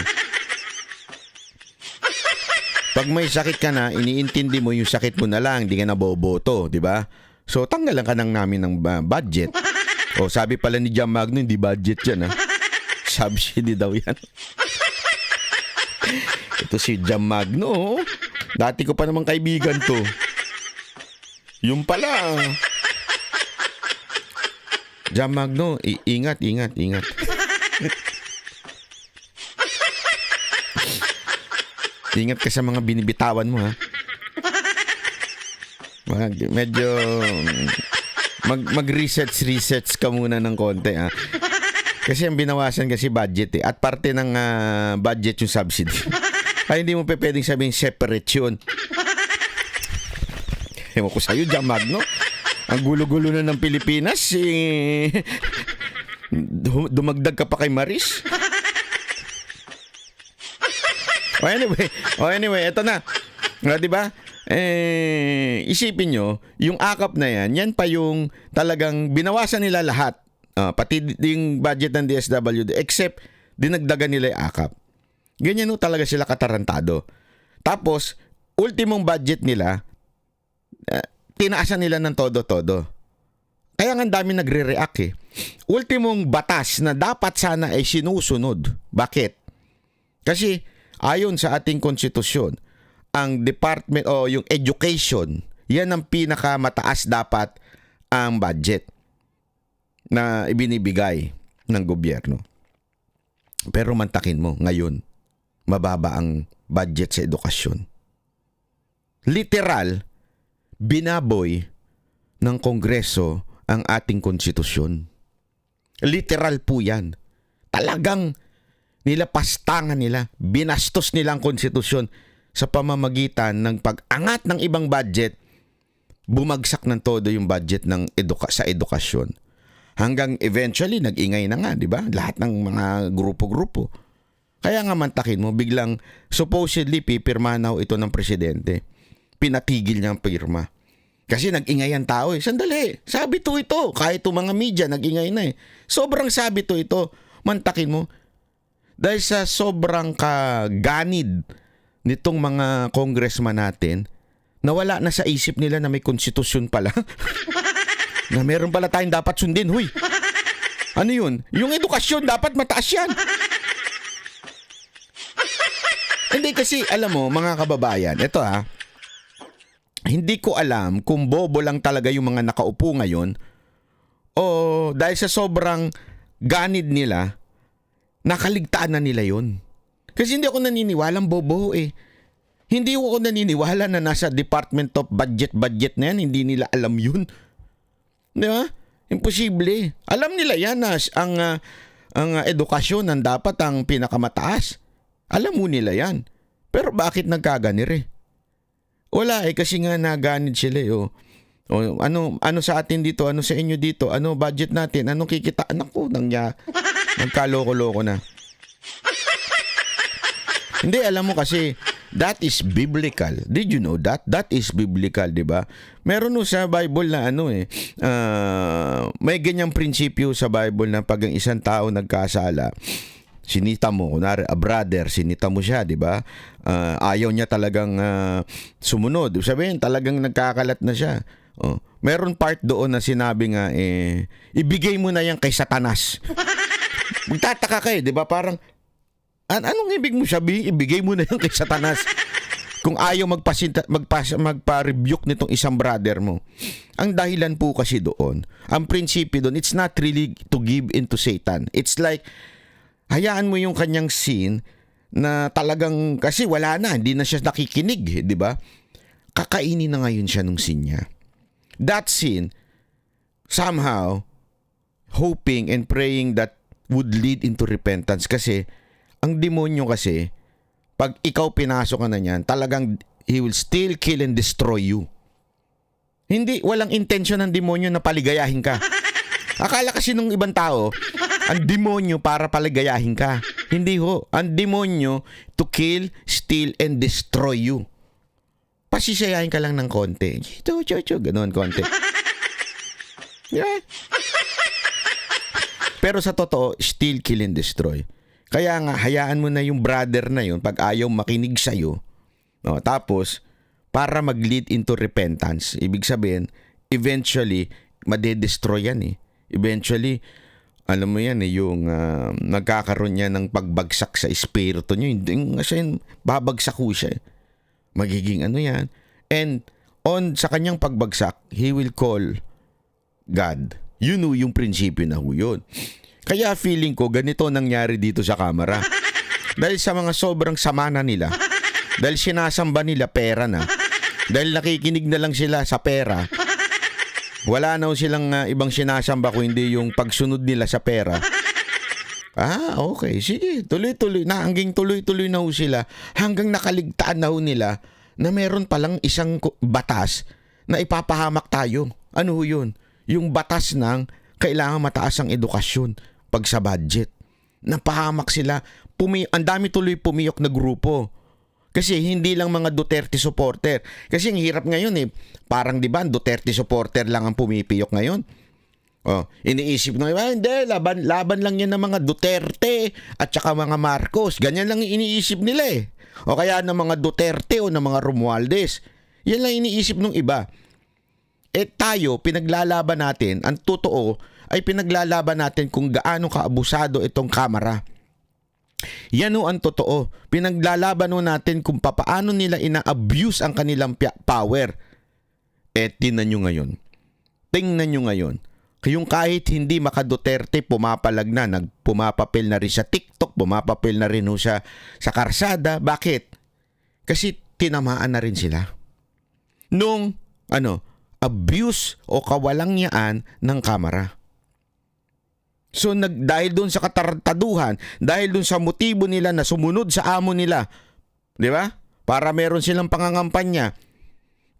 Pag may sakit ka na, iniintindi mo yung sakit mo na lang, hindi ka na boboto, di ba? So, tanggalan ka nang namin ng budget. Sabi pala ni Jam Magno, hindi budget yan, Subsidy daw yan. Ito si Jam Magno, dati ko pa naman kaibigan to. Yung pala, Jam Magno, ingat. Ingat ka sa mga binibitawan mo, Medyo mag-research ka muna ng konti, Kasi ang binawasan kasi budget, at parte ng budget yung subsidy. Ay hindi mo pwedeng sabihin separate yun. Ewan ko sa'yo, Jam Magno. Ang gulo-gulo na ng Pilipinas. Dumagdag ka pa kay Maris. Anyway, eto na. Di ba? Isipin nyo, yung akap na yan pa yung talagang binawasan nila lahat. Pati yung budget ng DSWD, except dinagdagan nila yung akap. Ganyan talaga sila katarantado. Tapos, ultimong budget nila, tinaasan nila ng todo-todo. Kaya nga dami nagre-react eh. Ultimong batas na dapat sana ay sinusunod. Bakit? Kasi ayon sa ating konstitusyon, ang department o yung education, yan ang pinakamataas dapat ang budget na ibinibigay ng gobyerno. Pero mantakin mo, ngayon, mababa ang budget sa edukasyon. Literal, binaboy ng Kongreso ang ating konstitusyon. Literal po yan. Talagang nilapastangan nila, binastos nila ang konstitusyon sa pamamagitan ng pag-angat ng ibang budget, bumagsak ng todo yung budget ng sa edukasyon. Hanggang eventually, nag-ingay na nga, di ba? Lahat ng mga grupo-grupo. Kaya nga mantakin mo, biglang supposedly pipirma na ito ng presidente. Pinatigil niya ang pirma. Kasi nag-ingay ang tao eh. Sandali, sabi to ito. Kahit itong mga media, nag-ingay na eh. Sobrang sabi to ito. Mantakin mo. Dahil sa sobrang kaganid nitong mga congressman natin, nawala na sa isip nila na may konstitusyon pala. Na meron pala tayong dapat sundin. Huy, ano yun? Yung edukasyon, dapat mataas yan. Hindi kasi, alam mo, mga kababayan, ito hindi ko alam kung bobo lang talaga yung mga nakaupo ngayon o dahil sa sobrang ganid nila, nakaligtaan na nila yun. Kasi hindi ako naniniwalang bobo eh. Hindi ako naniniwala na nasa Department of Budget na yan, hindi nila alam yun. Di ba? Imposible. Alam nila yan na ang edukasyon ang dapat ang pinakamataas. Alam mo nila yan. Pero bakit nagkaganir eh? Wala eh, kasi nga naganid sila eh. Ano sa atin dito, ano sa inyo dito, ano budget natin, anong kikitaan ako, nagkaloko-loko na. Hindi, alam mo kasi, that is biblical. Did you know that? That is biblical, di ba? Meron sa Bible na may ganyang prinsipyo sa Bible na pag ang isang tao nagkasala, sinita mo, kunwari, a brother, sinita mo siya, di ba? Ayaw niya talagang sumunod. Sabihin, talagang nagkakalat na siya. Meron part doon na sinabi nga, ibigay mo na yan kay Satanas. Magtataka kayo, di ba? Parang, anong ibig mo sabihin? Ibigay mo na yan kay Satanas. Kung ayaw magpa-rebuke nitong isang brother mo. Ang dahilan po kasi doon, ang prinsipyo doon, it's not really to give in to Satan. It's like, hayaan mo yung kanyang sin na talagang, kasi wala na, hindi na siya nakikinig, di ba? Kakainin na ngayon siya nung sin niya. That sin, somehow, hoping and praying that would lead into repentance. Kasi, ang demonyo kasi, pag ikaw pinasok ka na niyan, talagang he will still kill and destroy you. Hindi, walang intention ng demonyo na paligayahin ka. Akala kasi nung ibang tao, ang demonyo para paligayahin ka. Hindi ho. Ang demonyo to kill, steal, and destroy you. Pasisiyahin ka lang ng konti. Ganun, konti. Yeah. Pero sa totoo, steal, kill, and destroy. Kaya nga, hayaan mo na yung brother na yun pag ayaw makinig sa'yo. Tapos, para mag-lead into repentance. Ibig sabihin, eventually, madedestroy yan eh. Eventually, alam mo yan eh, yung nagkakaroon niya ng pagbagsak sa espiritu niyo. Kasi babagsak ko siya eh. Magiging ano yan. And sa kanyang pagbagsak, he will call God. Yun yung prinsipyo na yun. Kaya feeling ko, ganito nangyari dito sa kamera. Dahil sa mga sobrang sama na nila. Dahil sinasamba nila pera na. Dahil nakikinig na lang sila sa pera. Wala na silang ibang sinasamba kung hindi yung pagsunod nila sa pera. Okay. Sige, tuloy-tuloy. Hanggang tuloy-tuloy na sila. Hanggang nakaligtaan na nila na meron palang isang batas na ipapahamak tayo. Ano ho yun? Yung batas ng kailangan mataas ang edukasyon pag sa budget. Napahamak sila. Ang dami tuloy pumiyok na grupo. Kasi hindi lang mga Duterte supporter. Kasi ang hirap ngayon eh. Parang di ba, Duterte supporter lang ang pumipiyok ngayon. Oh, iniisip na, hindi, laban lang yan ng mga Duterte at saka mga Marcos. Ganyan lang iniisip nila eh. O kaya ng mga Duterte o ng mga Romualdez. Yan lang iniisip ng iba. Eh tayo, pinaglalaban natin, ang totoo ay pinaglalaban natin kung gaano kaabusado itong Kamara. Yan o ang totoo. Pinaglalaban o natin kung papaano nila ina-abuse ang kanilang power. Eh, tingnan nyo ngayon. Tingnan nyo ngayon. Yung kahit hindi maka-Duterte, pumapalag na, pumapapel na rin sa TikTok, pumapapel na rin sa karsada. Bakit? Kasi tinamaan na rin sila nung abuse o kawalangyaan ng Kamara. So dahil doon sa katarantaduhan, dahil doon sa motibo nila na sumunod sa amo nila, di ba? Para meron silang pangangampanya.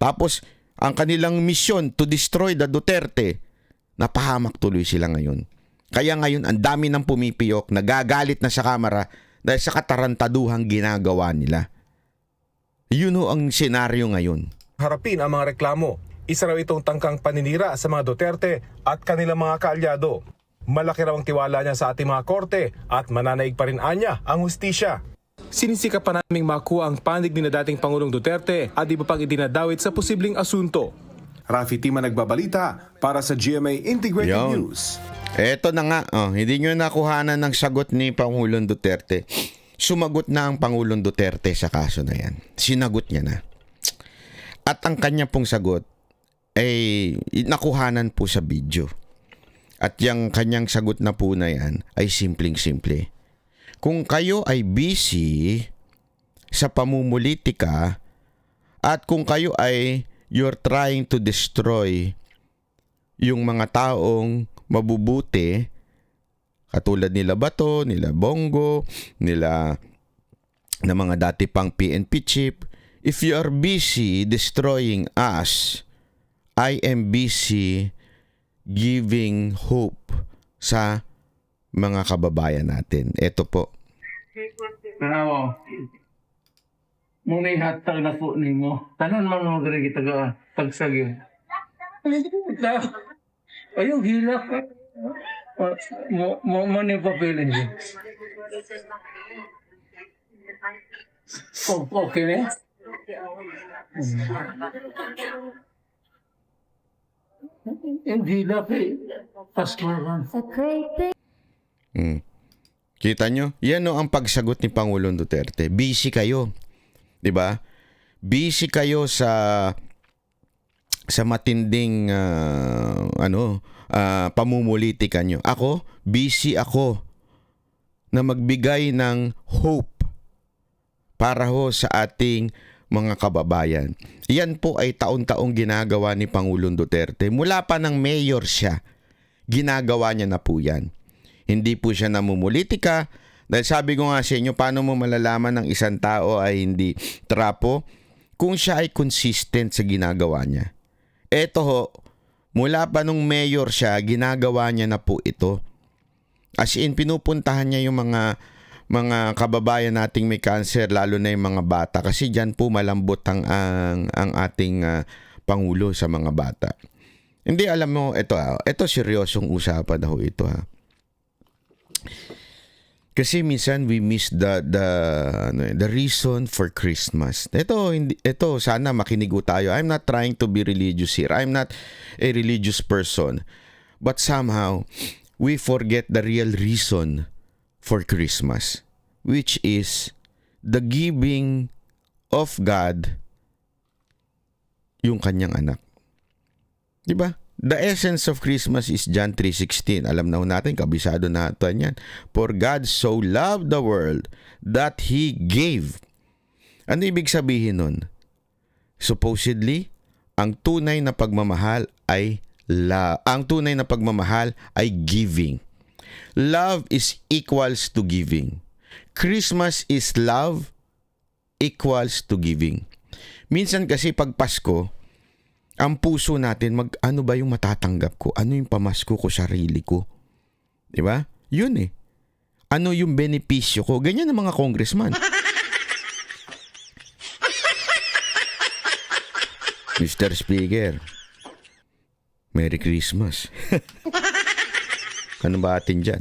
Tapos ang kanilang mission to destroy the Duterte, napahamak tuloy sila ngayon. Kaya ngayon ang dami ng pumipiyok, nagagalit na sa Kamara dahil sa katarantaduhang ginagawa nila. Yun ho ang senaryo ngayon. Harapin ang mga reklamo. Isa raw itong tangkang paninira sa mga Duterte at kanilang mga kaalyado. Malaki raw ang tiwala niya sa ating mga korte at mananaig pa rin anya ang hustisya. Sinisika pa naming makuha ang panig ni na dating Pangulong Duterte at iba pang idinadawit sa posibleng asunto. Rafi Tima nagbabalita para sa GMA Integrated Yon. News. Eto na nga, hindi nyo nakuhanan ng sagot ni Pangulong Duterte. Sumagot na ang Pangulong Duterte sa kaso na yan. Sinagot niya na. At ang kanya pong sagot ay nakuhanan po sa video. At yung kanyang sagot na po na yan ay simpleng-simple. Kung kayo ay busy sa pamumulitika at kung kayo ay you're trying to destroy yung mga taong mabubuti katulad nila Bato, nila Bongo, nila na mga dati pang PNP chief, if you are busy destroying us, I am busy giving hope sa mga kababayan natin. Ito po. Tanawa. Muna ihatag na po ninyo. Tanan man mo gari kita ka tagsagil. Ayong hilak ka. Mo ni papilin niyo. Okay na? Yung hilak eh. Pasmaran. Kita nyo? Yan o ang pagsagot ni Pangulong Duterte. Busy kayo. 'Di ba? Busy kayo sa matinding pamumulitika nyo. Ako, busy ako na magbigay ng hope para ho sa ating mga kababayan. Yan po ay taon-taong ginagawa ni Pangulong Duterte. Mula pa ng mayor siya, ginagawa niya na po yan. Hindi po siya namumulitika. Dahil sabi ko nga sa inyo, paano mo malalaman ng isang tao ay hindi trapo? Kung siya ay consistent sa ginagawa niya. Eto ho, mula pa nung mayor siya, ginagawa niya na po ito. As in, pinupuntahan niya yung mga kababayan nating may cancer, lalo na yung mga bata. Kasi dyan po malambot ang ating Pangulo sa mga bata. Hindi, alam mo, ito seryosong usapan na ho ito ha. Kasi minsan we miss the reason for Christmas. Ito sana makinig tayo. I'm not trying to be religious here. I'm not a religious person. But somehow we forget the real reason for Christmas, which is the giving of God yung kanyang anak. 'Di ba? The essence of Christmas is John 3:16. Alam na natin, kabisado na ito yan. For God so loved the world that He gave. Ano ibig sabihin nun? Supposedly, ang tunay na pagmamahal ay giving. Love is equals to giving. Christmas is love equals to giving. Minsan kasi pag Pasko, ang puso natin, ano ba yung matatanggap ko? Ano yung pamasko ko sarili ko? Di ba? Yun eh. Ano yung benepisyo ko? Ganyan ang mga congressman. Mr. Speaker, Merry Christmas. Ano ba atin dyan?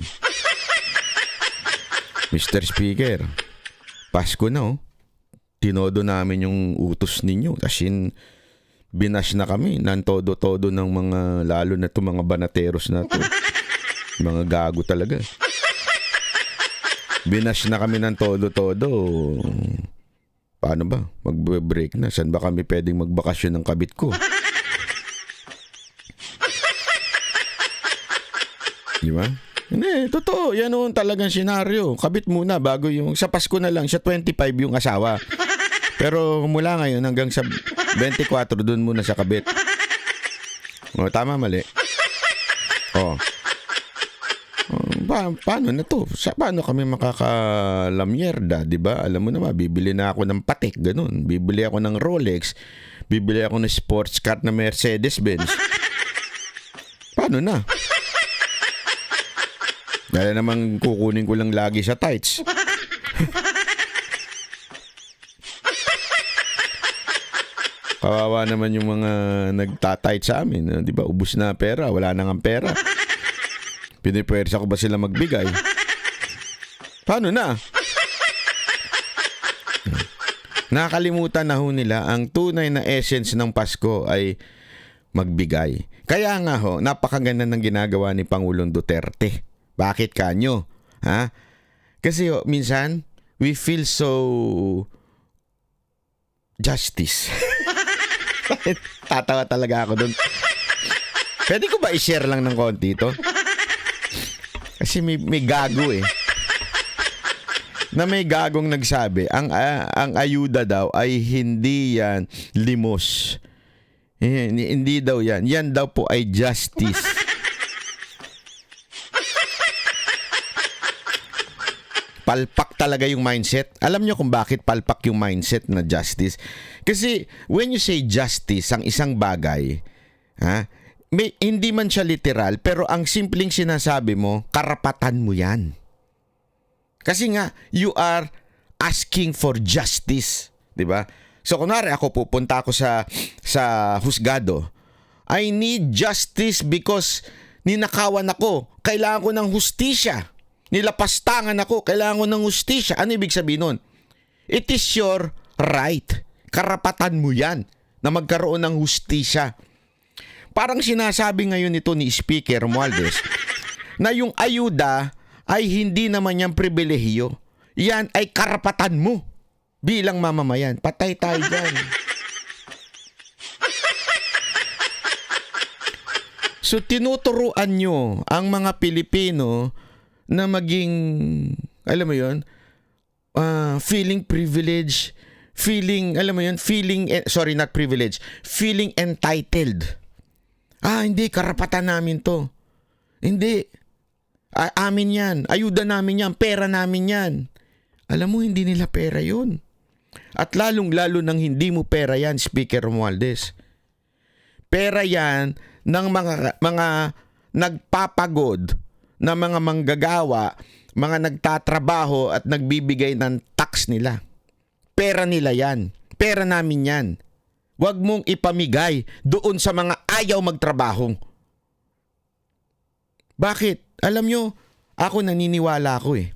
Mr. Speaker, Pasko na oh. Tinodo namin yung utos ninyo. Kasi binash na kami ng todo-todo ng mga, lalo na to mga banateros na to. Mga gago talaga. Binash na kami ng todo-todo. Paano ba? Mag-break na. Saan ba kami pwedeng magbakasyon ng kabit ko? Di ba? Hindi, totoo. Yan yung talagang senaryo. Kabit muna bago yung, sa Pasko na lang, siya 25 yung asawa. Pero mula ngayon hanggang sa 24, dun muna sa kabit. O, tama, mali. O. Paano na to? Paano kami makakalamyerda, di ba? Alam mo naman, bibili na ako ng patek, ganun. Bibili ako ng Rolex. Bibili ako ng sports car na Mercedes-Benz. Paano na? Dahil namang kukunin ko lang lagi sa tights. Kawawa naman yung mga nagtatight sa amin. Di ba? Ubus na pera. Wala na nga pera. Pinipwersa ko ba sila magbigay? Paano na? Nakalimutan na ho nila ang tunay na essence ng Pasko ay magbigay. Kaya nga ho, napakaganda ng ginagawa ni Pangulong Duterte. Bakit kanyo? Ha? Kasi ho, minsan, we feel so justice. Tatawa talaga ako dun. Pwede ko ba i-share lang ng konti ito? Kasi may gago eh. Na may gagong nagsabi, ang ayuda daw ay hindi yan limos. Hindi daw yan. Yan daw po ay justice. Palpak talaga yung mindset. Alam nyo kung bakit palpak yung mindset na justice? Kasi when you say justice, ang isang bagay, hindi man siya literal, pero ang simpleng sinasabi mo, karapatan mo yan. Kasi nga, you are asking for justice. Diba? So kunwari ako, pupunta ako sa husgado. I need justice because ninakawan ako. Kailangan ko ng hustisya. Nilapastangan ako, kailangan ko ng hustisya. Ano ibig sabihin nun? It is your right. Karapatan mo yan na magkaroon ng hustisya. Parang sinasabi ngayon ito ni Speaker Romualdez na yung ayuda ay hindi naman yan pribilehiyo. Yan ay karapatan mo bilang mamamayan. Patay tayo dyan. So tinuturuan nyo ang mga Pilipino na maging, alam mo yun, feeling privilege, feeling entitled. Hindi, karapatan namin to. Hindi. Amin yan. Ayuda namin yan. Pera namin yan. Alam mo, hindi nila pera yun. At lalong-lalo nang hindi mo pera yan, Speaker Romualdez. Pera yan ng mga nagpapagod na mga manggagawa, mga nagtatrabaho at nagbibigay ng tax nila. Pera nila yan. Pera namin yan. Huwag mong ipamigay doon sa mga ayaw magtrabaho. Bakit? Alam nyo, ako naniniwala ako eh.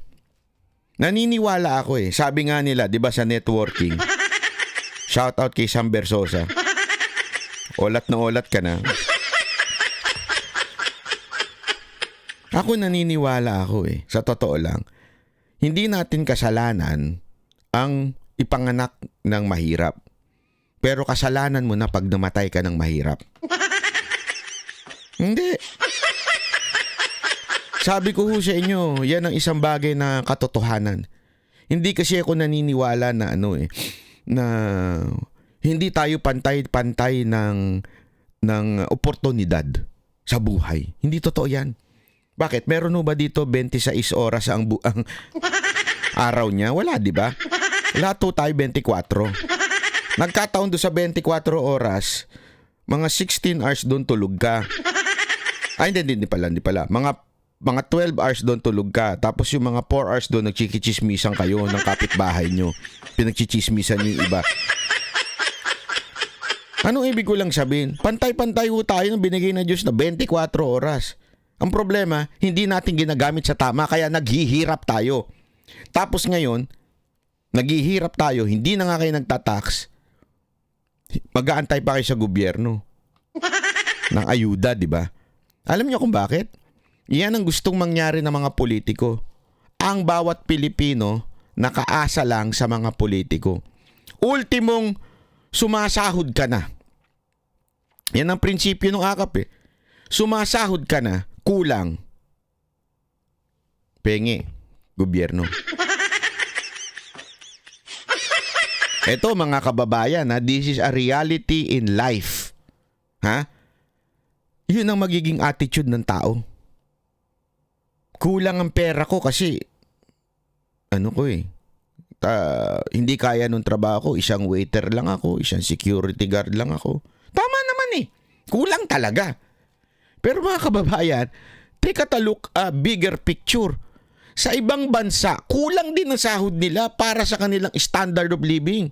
Naniniwala ako eh. Sabi nga nila, di ba sa networking, shout out kay Sam Bersosa. Olat na olat ka na. Ako naniniwala ako eh. Sa totoo lang, hindi natin kasalanan ang ipanganak ng mahirap. Pero kasalanan mo na pag namatay ka ng mahirap. Hindi. Sabi ko ho sa inyo, yan ang isang bagay na katotohanan. Hindi kasi ako naniniwala na na hindi tayo pantay-pantay ng oportunidad sa buhay. Hindi totoo yan. Bakit? Meron ho ba dito 26 oras ang araw niya? Wala, di ba? Lahat ho tayo 24. Nagkataon doon sa 24 oras, mga 16 hours doon tulog ka. Ay, hindi pala. Mga 12 hours doon tulog ka. Tapos yung mga 4 hours doon, nagchikichismisan kayo ng kapitbahay nyo. Pinagchichismisan yung iba. Anong ibig ko lang sabihin? Pantay-pantay ho tayo ng binigay ng Diyos na 24 oras. Ang problema, hindi natin ginagamit sa tama, kaya naghihirap tayo. Tapos ngayon, naghihirap tayo, hindi na nga kayo nagtatax. Mag-aantay pa kayo sa gobyerno ng ayuda, di ba? Alam niyo kung bakit? Iyan ang gustong mangyari ng mga politiko. Ang bawat Pilipino nakaasa lang sa mga politiko. Ultimong sumasahod ka na. Yan ang prinsipyo ng AKAP eh. Sumasahod ka na, kulang. Penge, gobyerno. Eto mga kababayan, this is a reality in life. Yun ang magiging attitude ng tao. Kulang ang pera ko kasi hindi kaya nung trabaho ko. Isang waiter lang ako, isang security guard lang ako. Tama naman eh. Kulang talaga. Pero mga kababayan, take a look, bigger picture. Sa ibang bansa, kulang din ang sahod nila para sa kanilang standard of living.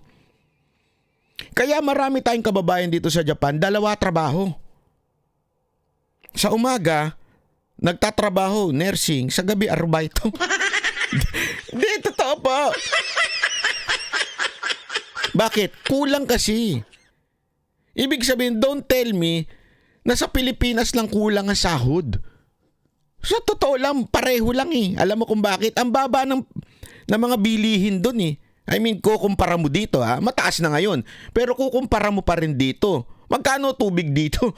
Kaya marami tayong kababayan dito sa Japan, 2 trabaho. Sa umaga, nagtatrabaho, nursing, sa gabi, arbaito. Hindi, totoo po. Bakit? Kulang kasi. Ibig sabihin, don't tell me na sa Pilipinas lang kulang ang sahod. Sa totoo lang, pareho lang eh. Alam mo kung bakit? Ang baba ng mga bilihin doon eh. I mean, kukumpara mo dito mataas na ngayon. Pero kukumpara mo pa rin dito. Magkano tubig dito?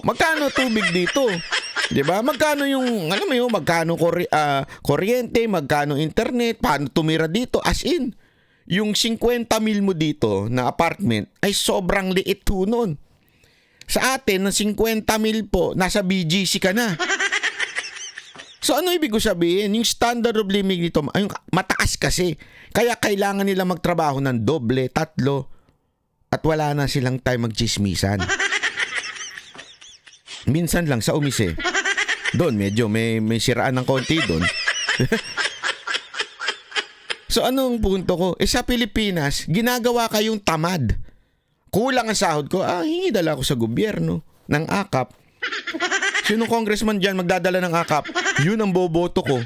Magkano tubig dito? 'Di ba? Magkano yung magkano kuryente, magkano internet, paano tumira dito? As in, yung 50 mil mo dito na apartment ay sobrang liit ho nun. Sa atin, ng 50 mil po, nasa BGC ka na. So ano ibig ko sabihin? Yung standard of living dito, mataas kasi. Kaya kailangan nila magtrabaho ng doble, 3, at wala na silang time magchismisan. Minsan lang sa umise. Doon, medyo may siraan ng konti doon. So anong punto ko? Sa Pilipinas, ginagawa kayong tamad. Kulang ang sahod ko, hingi dala ko sa gobyerno ng AKAP. Sino congressman dyan magdadala ng AKAP? Yun ang boboto ko.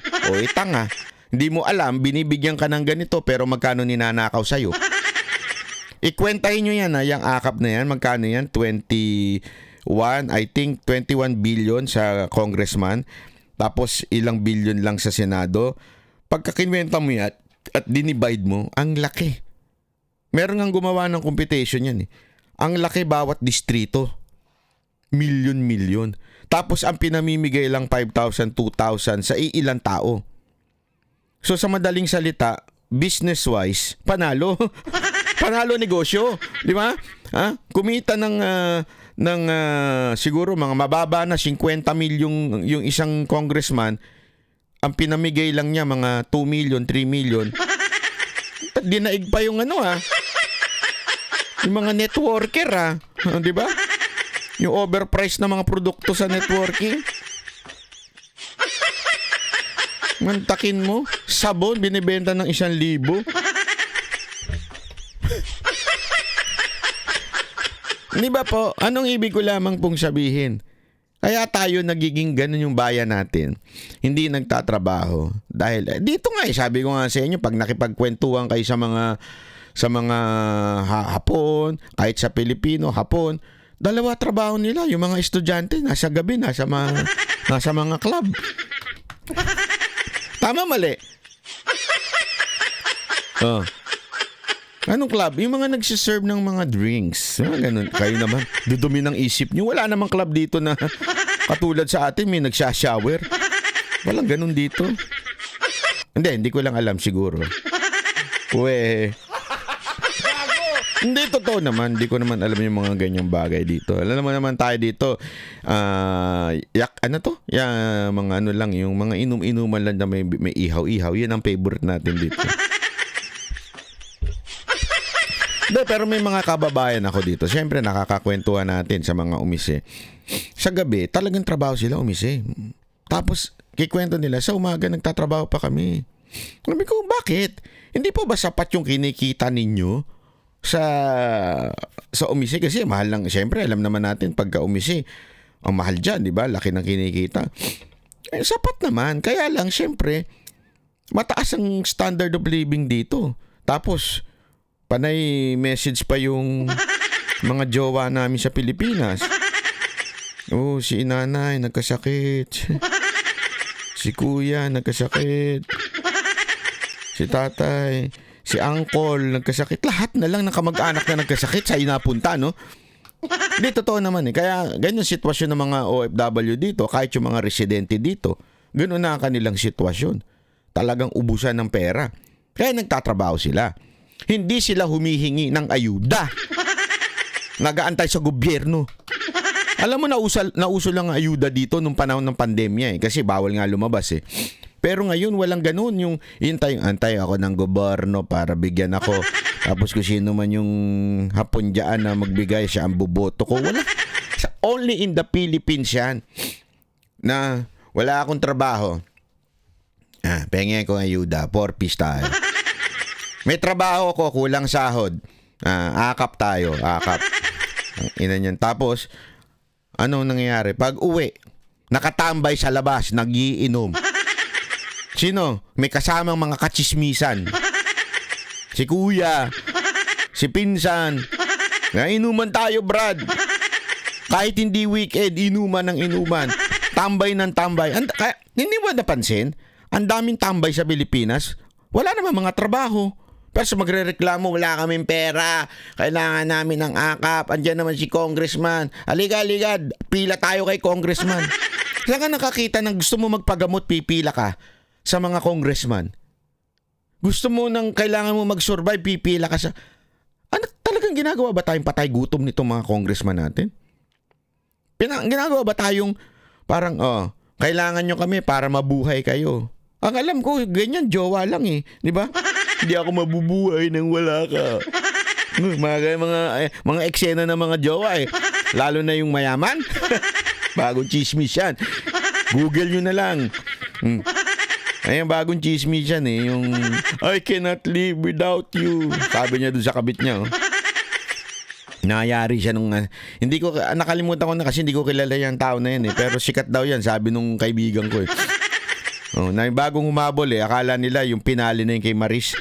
Tanga. Hindi mo alam, binibigyan ka ng ganito pero magkano ninanakaw sa'yo. Ikwentahin nyo yan yung AKAP na yan. Magkano yan? 21 billion sa congressman. Tapos ilang billion lang sa Senado. Pagka kinwenta mo yan at dinivide mo, ang laki. Meron nga gumawa ng computation yan eh. Ang laki bawat distrito. Milyon. Tapos ang pinamimigay lang 5,000, 2,000 sa iilang tao. So sa madaling salita, business-wise, panalo. Panalo negosyo. Di ba? Kumita ng siguro mga mababa na 50 million yung isang congressman. Ang pinamigay lang niya mga 2 million, 3 million. Dinaig pa yung yung mga networker di ba? Yung overpriced na mga produkto sa networking. Mantakin mo, sabon binibenta ng 1,000. Di ba po? Anong ibig ko lamang pong sabihin? Kaya tayo nagiging ganun yung bayan natin. Hindi nagtatrabaho. Dahil, dito nga sabi ko nga sa inyo, pag nakipagkwentuhan kayo sa mga Hapon, kahit sa Pilipino, Hapon, 2 trabaho nila. Yung mga estudyante, nasa gabi, nasa mga club. Tama, mali? Anong club? Yung mga nagsiserve ng mga drinks. Ganun. Kayo naman, dudumi ng isip nyo. Wala namang club dito na katulad sa atin, may nagsha-shower. Walang ganun dito. Hindi ko lang alam siguro. Hindi, totoo naman. Hindi ko naman alam yung mga ganyang bagay dito. Alam mo naman tayo dito, mga lang, yung mga inom-inuman lang na may ihaw-ihaw. Yan ang favorite natin dito. Hindi, pero may mga kababayan ako dito. Siyempre, nakakakwentuhan natin sa mga umisi. Sa gabi, talagang trabaho sila umisi. Tapos, kikwento nila, sa umaga nagtatrabaho pa kami. Sabi ko, bakit? Hindi po ba sapat yung kinikita ninyo sa umisi? Kasi mahal lang, siyempre, alam naman natin, pagka umisi, ang mahal dyan, di ba? Laki ng kinikita. Sapat naman. Kaya lang, siyempre, mataas ang standard of living dito. Tapos, panay message pa yung mga jowa namin sa Pilipinas. Oh, si inanay nagkasakit. Si kuya nagkasakit. Si tatay, si uncle nagkasakit. Lahat na lang ng kamag-anak na nagkasakit sa inapunta, no? Hindi, totoo naman eh. Kaya ganyan sitwasyon ng mga OFW dito, kahit yung mga residente dito, ganoon na ang kanilang sitwasyon. Talagang ubusan ng pera. Kaya nagtatrabaho sila. Hindi sila humihingi ng ayuda. Nagaantay sa gobyerno. Alam mo, nauso lang ang ayuda dito nung panahon ng pandemya eh. Kasi bawal nga lumabas eh. Pero ngayon walang ganun. Yung antay ako ng gobyerno para bigyan ako. Tapos kung sino man yung hapon dyan na magbigay, siya ang buboto ko. Wala. Only in the Philippines yan. Na wala akong trabaho. Pengen ko ayuda. 4 piece tayo. May trabaho ko, kulang sahod. Akap tayo, akap. Ina niyan. Tapos, ano nangyayari? Pag uwi, nakatambay sa labas, nagiinom. Sino? May kasamang mga kachismisan. Si kuya, si pinsan. Inuman tayo, Brad. Kahit hindi weekend, inuman ng inuman. Tambay ng tambay. Hindi mo napansin? Ang daming tambay sa Pilipinas. Wala naman mga trabaho. Pero magrereklamo, wala kaming pera. Kailangan namin ng akap. Andiyan naman si congressman. Aliga, pila tayo kay congressman. Saan ka nakakita ng gusto mo magpagamot, pipila ka sa mga congressman? Gusto mo nang kailangan mo mag-survive, pipila ka sa... Ano, talagang ginagawa ba tayong patay gutom nitong mga congressman natin? Ginagawa ba tayong parang, kailangan nyo kami para mabuhay kayo? Ang alam ko, ganyan, jowa lang eh. Di ba? Hindi ako mabubuhay nang wala ka. Mga eksena ng mga jowa eh. Lalo na yung mayaman. Bagong chismis yan. Google nyo na lang. Ayun, bagong chismis yan eh. Yung, I cannot live without you. Sabi niya doon sa kabit niya. Nangyari siya nung... hindi ko... nakalimutan ko na kasi hindi ko kilala yung tao na yan eh. Pero sikat daw yan, sabi nung kaibigan ko eh. Na yung bagong humabol eh. Akala nila yung pinali na yung kay Maris.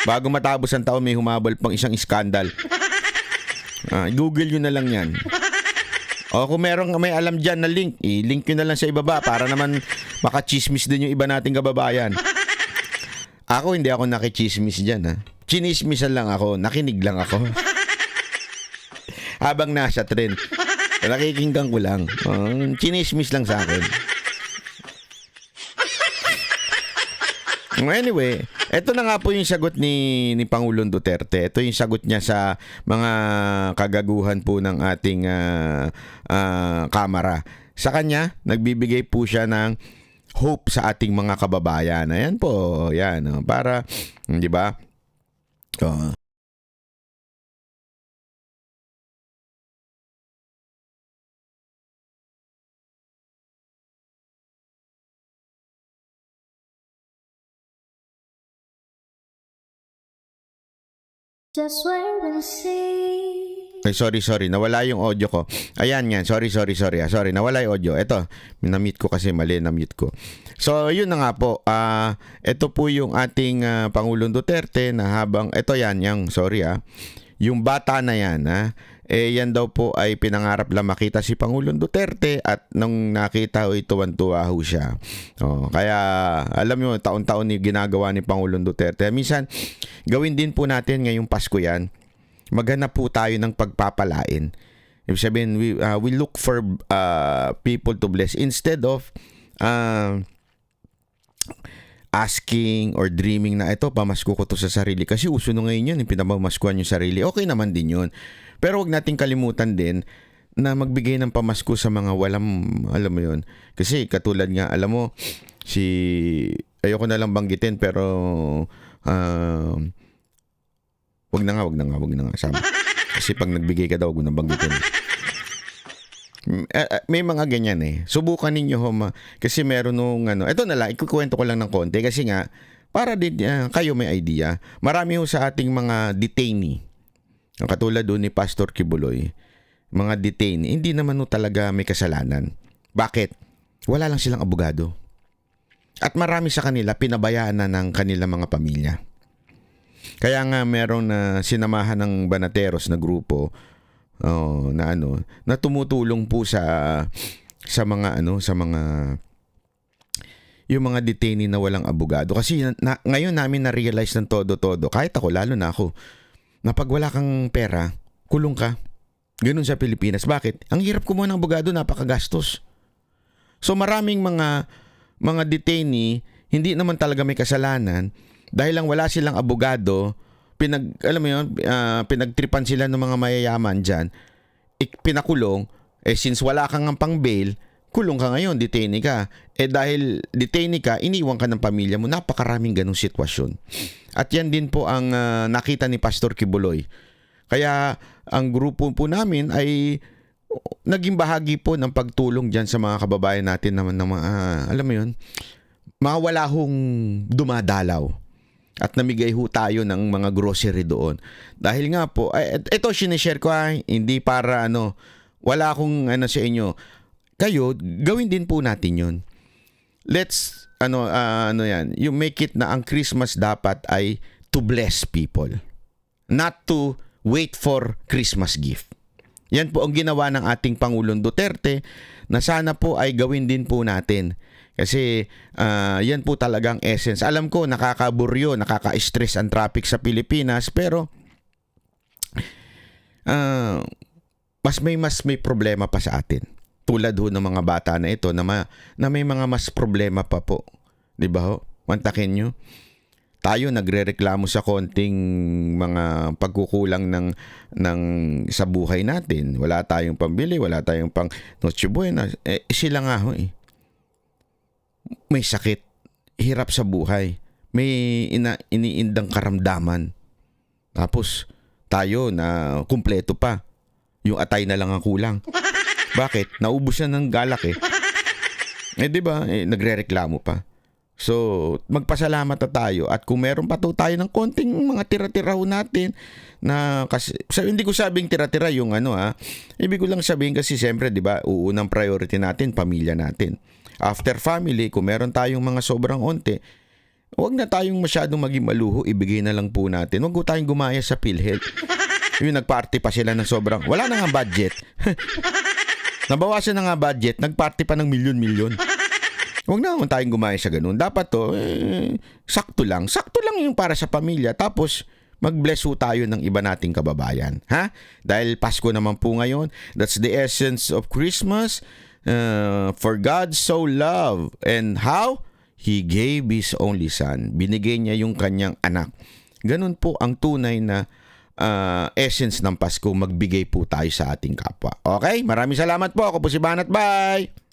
Bago matapos ang taon, may humabol pang isang iskandal. Google nyo na lang yan. O kung may alam dyan na link, i-link nyo na lang sa ibaba para naman makachismis din yung iba nating kababayan. Ako, hindi ako nakichismis dyan ha. Chinismisan lang ako, nakinig lang ako. Habang nasa trend. Nakikinggan ko lang. Chinismis lang sa akin. Anyway, ito na nga po yung sagot ni Pangulong Duterte. Ito yung sagot niya sa mga kagaguhan po ng ating Kamara. Sa kanya, nagbibigay po siya ng hope sa ating mga kababayan. Ayan po, yan. Para, di ba? Just wait and see. Ay, sorry. Nawala yung audio ko. Ayan yan. Sorry. Sorry, nawala yung audio. Ito, na-mute ko kasi mali, na-mute ko. So, yun na nga po. Ito po yung ating Pangulong Duterte na habang... Ito yan, yung bata na yan, yan daw po ay pinangarap lang makita si Pangulong Duterte at nung nakita ho, tuwan-tuwa ho siya. Kaya, alam nyo, taon-taon ginagawa ni Pangulong Duterte. Minsan, gawin din po natin ngayong Pasko yan. Maghanap po tayo ng pagpapalain. Ibig sabihin, we look for people to bless instead of asking or dreaming na ito, pamasko ko to sa sarili. Kasi uso na ngayon yun, yung pinapamaskuhan yung sarili. Okay naman din yun. Pero wag nating kalimutan din na magbigay ng pamasko sa mga walang, alam mo yun. Kasi katulad nga, alam mo, ayoko na lang banggitin pero Wag na nga. Sama. Kasi pag nagbigay ka daw, wag mo nang banggitin. May mga ganyan eh. Subukan ninyo ho kasi meron nung ito na lang, ikukwento ko lang ng konti kasi nga para din kayo may idea. Marami ho sa ating mga detainee. Katulad doon ni Pastor Kibuloy, mga detainee, hindi naman ho talaga may kasalanan. Bakit? Wala lang silang abogado. At marami sa kanila pinabayaan na ng kanilang mga pamilya. Kaya nga meron na sinamahan ng Banateros na grupo na tumutulong po sa mga yung mga detainee na walang abogado kasi ngayon namin na-realize ng todo kahit ako lalo na ako na pag wala kang pera kulong ka. Ganun sa Pilipinas. Bakit? Ang hirap kumuha ng abogado, napakagastos. So maraming mga detainee hindi naman talaga may kasalanan dahil lang wala silang abogado. Pinagtripan sila ng mga mayayaman dyan, pinakulong, since wala kang pang bail, kulong ka ngayon, detainee ka. Dahil detainee ka, iniwan ka ng pamilya mo, napakaraming ganong sitwasyon. At yan din po ang nakita ni Pastor Kibuloy. Kaya ang grupo po namin ay naging bahagi po ng pagtulong dyan sa mga kababayan natin naman ng mga, alam mo yun, mga wala hong dumadalaw. At namigay ho tayo ng mga grocery doon. Dahil nga po, ito sinishare ko hindi para wala akong sa inyo. Kayo, gawin din po natin yun. Let's, yan, you make it na ang Christmas dapat ay to bless people. Not to wait for Christmas gift. Yan po ang ginawa ng ating Pangulong Duterte na sana po ay gawin din po natin. Kasi yan po talagang essence. Alam ko nakakaburyo, nakaka-stress ang traffic sa Pilipinas pero mas may problema pa sa atin. Tulad ho ng mga bata na ito na may mga mas problema pa po. 'Di ba ho? Mantakin nyo. Tayo nagrereklamo sa konting mga pagkukulang ng sa buhay natin. Wala tayong pambili, wala tayong pang Noche Buena. Sila nga ho eh. May sakit, hirap sa buhay, may iniindang karamdaman. Tapos tayo na kumpleto pa. Yung atay na lang ang kulang. Bakit? Naubos na ng galak eh. Di ba? Nagrereklamo pa. So, magpasalamat na tayo at kung meron pa tayo ng konting mga tira-tira ho natin na kasi hindi ko sabing tira-tira yung ibig ko lang sabihin kasi siyempre, di ba, uunang priority natin, pamilya natin. After family, kung meron tayong mga sobrang onte, huwag na tayong masyadong maging maluho, ibigay na lang po natin. Huwag tayong gumaya sa PhilHealth. Yung nagparty pa sila ng sobrang, wala na nga budget. Nabawasan na nga budget, nagparty pa ng milyon-milyon. Huwag na tayong gumaya sa ganun. Dapat to, sakto lang. Sakto lang yung para sa pamilya. Tapos, mag-bless ho tayo ng iba nating kababayan. Ha? Dahil Pasko naman po ngayon. That's the essence of Christmas. For God so loved. And how? He gave His only Son. Binigay niya yung kanyang anak. Ganun po ang tunay na essence ng Pasko. Magbigay po tayo sa ating kapwa. Okay? Maraming salamat po. Ako po si Banat. Bye!